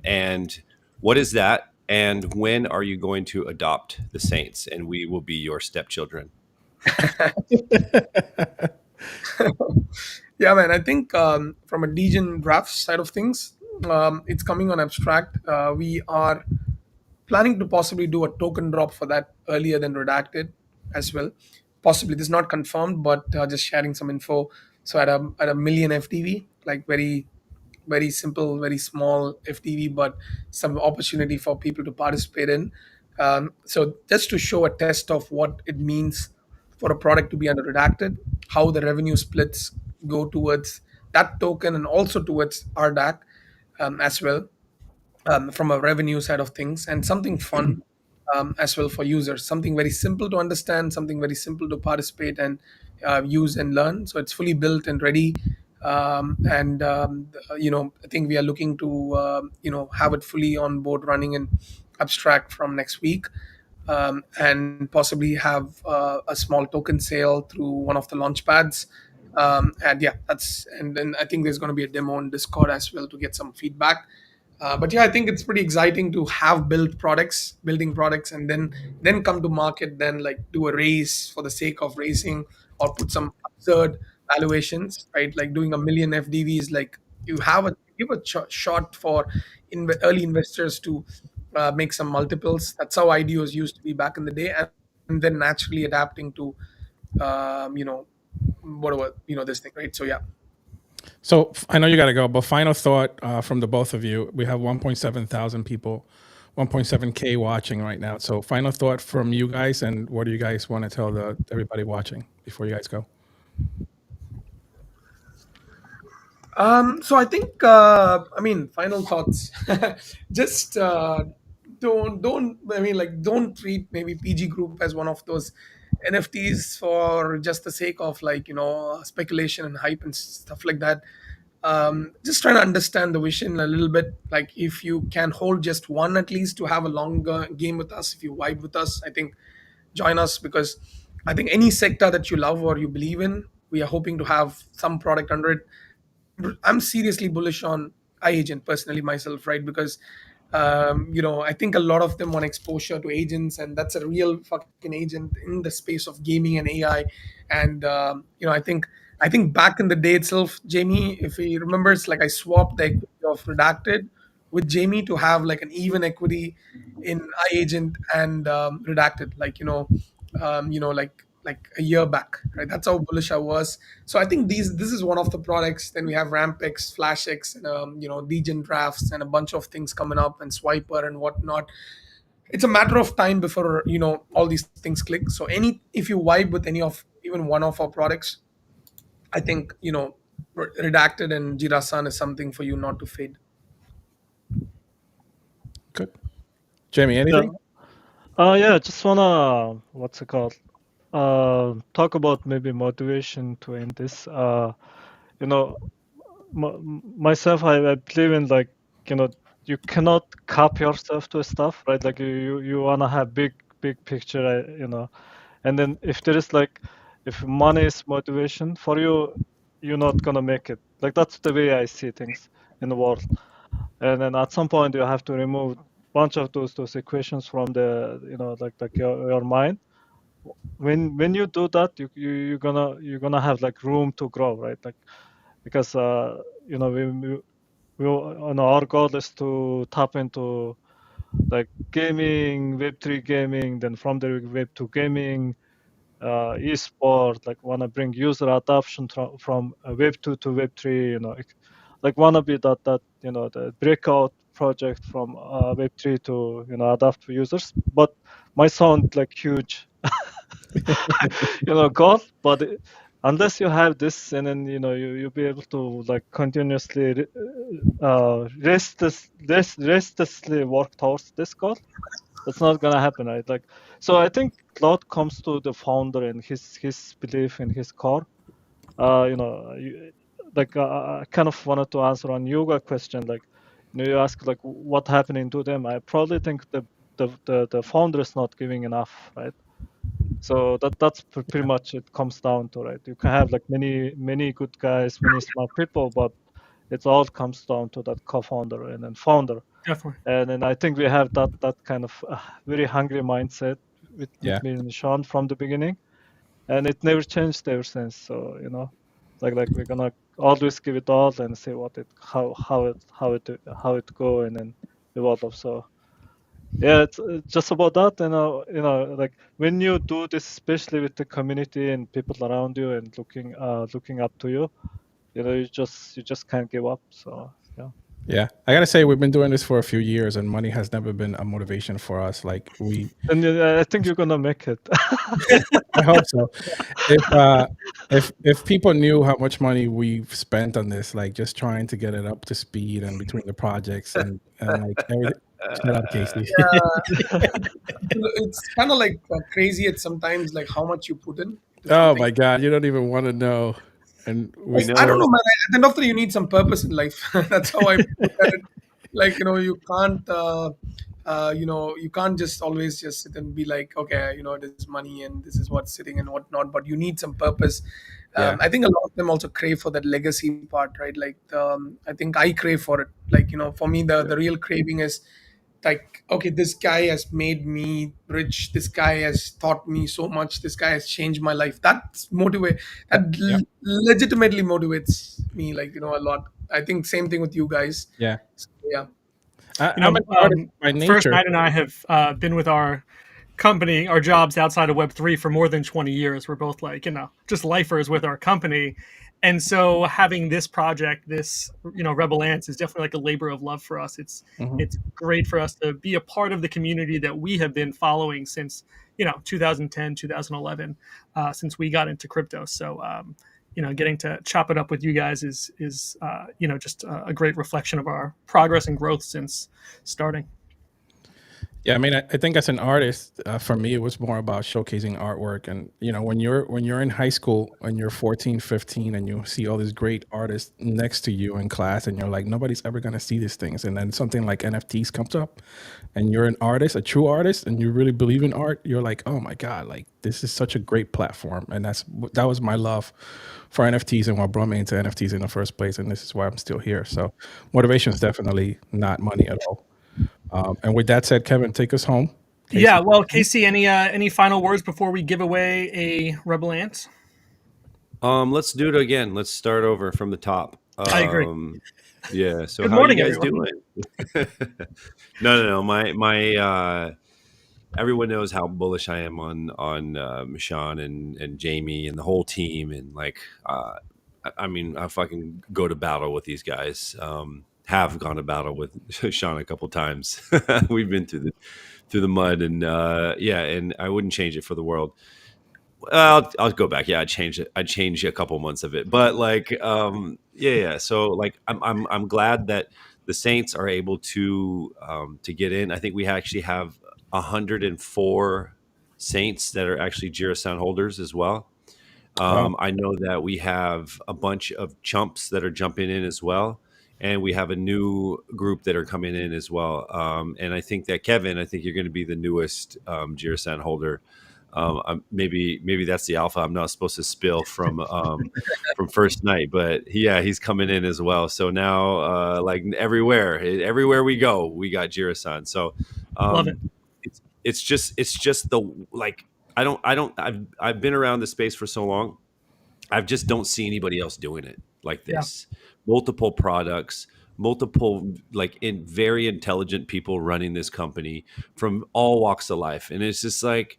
And what is that? And when are you going to adopt the Saints? And we will be your stepchildren. Yeah, man. I think from a Degen draft side of things, it's coming on abstract. We are planning to possibly do a token drop for that earlier than redacted as well. Possibly, this is not confirmed, but just sharing some info. So at a million FTV, like very simple, very small FTV, but some opportunity for people to participate in. So just to show a test of what it means for a product to be under redacted, how the revenue splits go towards that token and also towards RDAC as well, from a revenue side of things, and something fun as well for users. Something very simple to understand, something very simple to participate and use and learn. So it's fully built and ready. I think we are looking to have it fully on board running and abstract from next week. And possibly have a small token sale through one of the launch pads. And yeah, and then I think there's going to be a demo on Discord as well to get some feedback. But yeah, I think it's pretty exciting to have building products, and then come to market, then like do a raise for the sake of raising, or put some absurd valuations, right? Like doing a million FDVs, like you give a shot for early investors to make some multiples. That's how IDOs used to be back in the day, and then naturally adapting to, whatever this thing, right? So yeah. So I know you got to go, but final thought from the both of you. We have 1.7 thousand people, 1.7K watching right now. So final thought from you guys, and what do you guys want to tell everybody watching before you guys go? So I think, final thoughts. Just don't treat maybe PG Group as one of those NFTs for just the sake of speculation and hype and stuff like that. Just trying to understand the vision a little bit. Like if you can hold just one at least to have a longer game with us, if you vibe with us, I think join us, because I think any sector that you love or you believe in, we are hoping to have some product under it. I'm seriously bullish on iAgent personally myself, right? Because I think a lot of them want exposure to agents, and that's a real fucking agent in the space of gaming and AI. And I think back in the day itself, Jamie, if he remembers, like I swapped the equity of redacted with Jamie to have like an even equity in iAgent and redacted, like a year back, right? That's how bullish I was. So I think this is one of the products. Then we have RampX, FlashX, and Degen drafts, and a bunch of things coming up, and Swiper and whatnot. It's a matter of time before all these things click. So if you vibe with any of even one of our products, I think redacted and Jirasan is something for you not to fade. Good. Jamie, anything? Yeah, just wanna what's it called? Talk about maybe motivation to end this. Myself, I believe in like you cannot cap yourself to stuff, right? Like you wanna have big picture, and then if there is like if money is motivation for you, you're not gonna make it. Like that's the way I see things in the world. And then at some point you have to remove bunch of those equations from the like your mind. When you do that, you're gonna have like room to grow, right? Like because our goal is to tap into like gaming, Web3 gaming, then from the Web2 gaming, esport, like want to bring user adoption from Web2 to Web3, like want to be that the breakout project from Web3 to adapt to users. But might sound like huge goal, but unless you have this, and then you'll be able to like continuously restlessly work towards this goal. That's not gonna happen, right? Like, so I think a lot comes to the founder and his belief in his core. Like I kind of wanted to answer on yoga question. Like, you ask like what happening to them. I probably think the founder is not giving enough, right? So that's pretty much it comes down to, right? You can have like many good guys, many smart people, but it all comes down to that co-founder and then founder. Definitely. And then I think we have that kind of very hungry mindset with Yeah. me and Sean from the beginning, and it never changed ever since. So like we're gonna always give it all and see how it go, and then evolve. So yeah, it's just about that. Like when you do this, especially with the community and people around you and looking up to you, you just can't give up. So yeah. Yeah, I gotta say we've been doing this for a few years, and money has never been a motivation for us. Like And I think you're gonna make it. I hope so. If people knew how much money we've spent on this, like just trying to get it up to speed and between the projects and like everything. Shut up, Casey. It's kind of like crazy at sometimes, like how much you put in. Oh my God, you don't even want to know. And We know. I don't know, man. At the end of the day, you need some purpose in life. That's how I look at it. Like you can't, you can't just always just sit and be like, okay, it is money and this is what's sitting and whatnot. But you need some purpose. Yeah. I think a lot of them also crave for that legacy part, right? Like I think I crave for it. Like for me, the real craving is like, okay, this guy has made me rich, this guy has taught me so much, this guy has changed my life. Legitimately motivates me, like a lot. I think same thing with you guys. Yeah. So, yeah. I'm an artist by nature. First, Night and I have been with our company, our jobs outside of Web3 for more than 20 years. We're both like, just lifers with our company. And so having this project, this, Rebel Ants is definitely like a labor of love for us. It's great for us to be a part of the community that we have been following since, 2010, 2011, since we got into crypto. So, getting to chop it up with you guys is just a great reflection of our progress and growth since starting. Yeah, I mean, I think as an artist, for me, it was more about showcasing artwork. And, when you're in high school and you're 14, 15, and you see all these great artists next to you in class, and you're like, nobody's ever going to see these things. And then something like NFTs comes up and you're an artist, a true artist, and you really believe in art, you're like, oh my God, like this is such a great platform. And that was my love for NFTs and what brought me into NFTs in the first place. And this is why I'm still here. So motivation is definitely not money at all. And with that said, Kevin, take us home. Casey. Yeah, well, Casey, any final words before we give away a Rebel Ant? Let's do it again. Let's start over from the top. I agree. Yeah. So Good how morning, are you guys everyone. doing? No. My everyone knows how bullish I am on Shan and Jamie and the whole team, and like I mean, I fucking go to battle with these guys. Have gone to battle with Shan a couple times. We've been through the mud, and and I wouldn't change it for the world. I'll go back. Yeah, I'd change it. I'd change a couple months of it, but like, yeah. So like, I'm glad that the Saints are able to get in. I think we actually have 104 Saints that are actually Jirasan holders as well. Wow. I know that we have a bunch of chumps that are jumping in as well. And we have a new group that are coming in as well. And I think that Kevin, I think you're going to be the newest Jirasan holder. Maybe that's the alpha I'm not supposed to spill from first night, but he's coming in as well. So now, like everywhere we go, we got Jirasan. So Love it. It's just the like I've been around the space for so long. I just don't see anybody else doing it like this. Yeah. Multiple products, multiple very intelligent people running this company from all walks of life. And it's just like,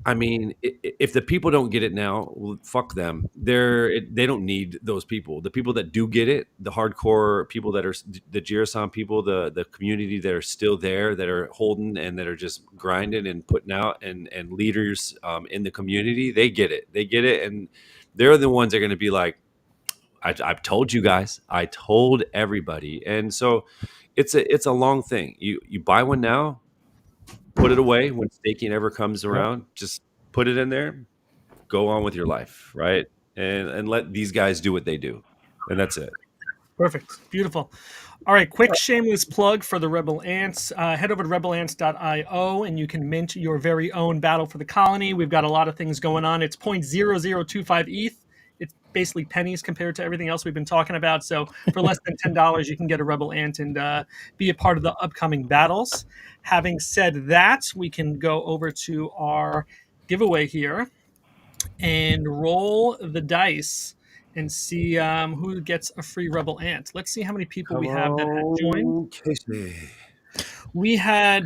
I mean, if the people don't get it now, well, fuck them. They don't need those people. The people that do get it, the hardcore people that are the Jirasan people, the community that are still there, that are holding and that are just grinding and putting out and leaders in the community, they get it. They get it. And they're the ones that are going to be like, I've told you guys, I told everybody. And so it's a long thing. You buy one now, put it away when staking ever comes Yep. around, just put it in there, go on with your life, right? And let these guys do what they do. And that's it. Perfect. Beautiful. All right, quick shameless plug for the Rebel Ants. Head over to rebelants.io and you can mint your very own Battle for the Colony. We've got a lot of things going on. It's 0.0025 ETH. It's basically pennies compared to everything else we've been talking about. So for less than $10, you can get a Rebel Ant and be a part of the upcoming battles. Having said that, we can go over to our giveaway here and roll the dice and see who gets a free Rebel Ant. Let's see how many people we have that had joined. Casey. We had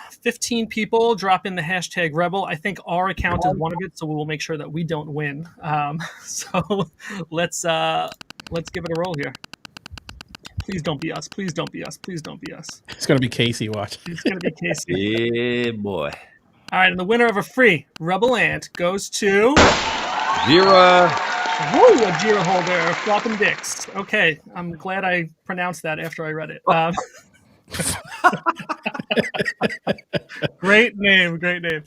15 people drop in the hashtag Rebel. I think our account is one of it, so we will make sure that we don't win. So let's give it a roll here. Please don't be us. Please don't be us. Please don't be us. It's gonna be Casey. Watch. It's gonna be Casey. Yeah, boy. All right, and the winner of a free Rebel Ant goes to Jira. Woo, a Jira holder, flopping dicks. Okay, I'm glad I pronounced that after I read it. Great name, great name.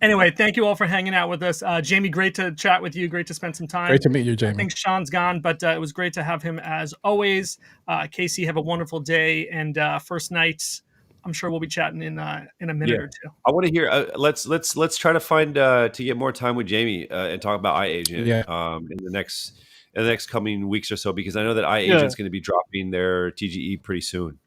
Anyway, thank you all for hanging out with us. Jamie, great to chat with you. Great to spend some time. Great to meet you, Jamie. I think Sean's gone, but it was great to have him as always. Casey, have a wonderful day. And first night, I'm sure we'll be chatting in a minute or two. I want to hear. Let's try to find to get more time with Jamie and talk about iAgent. In the next coming weeks or so, because I know that iAgent's going to be dropping their TGE pretty soon.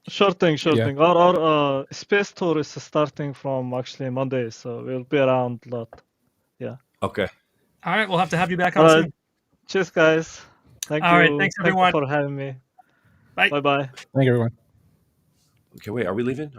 Sure thing. Our space tour is starting from actually Monday, so we'll be around a lot. Yeah. Okay. All right, we'll have to have you back on soon. Cheers, guys. Thank you. All right, thanks everyone. Thank you for having me. Bye. Bye. Thank you, everyone. Okay, wait. Are we leaving?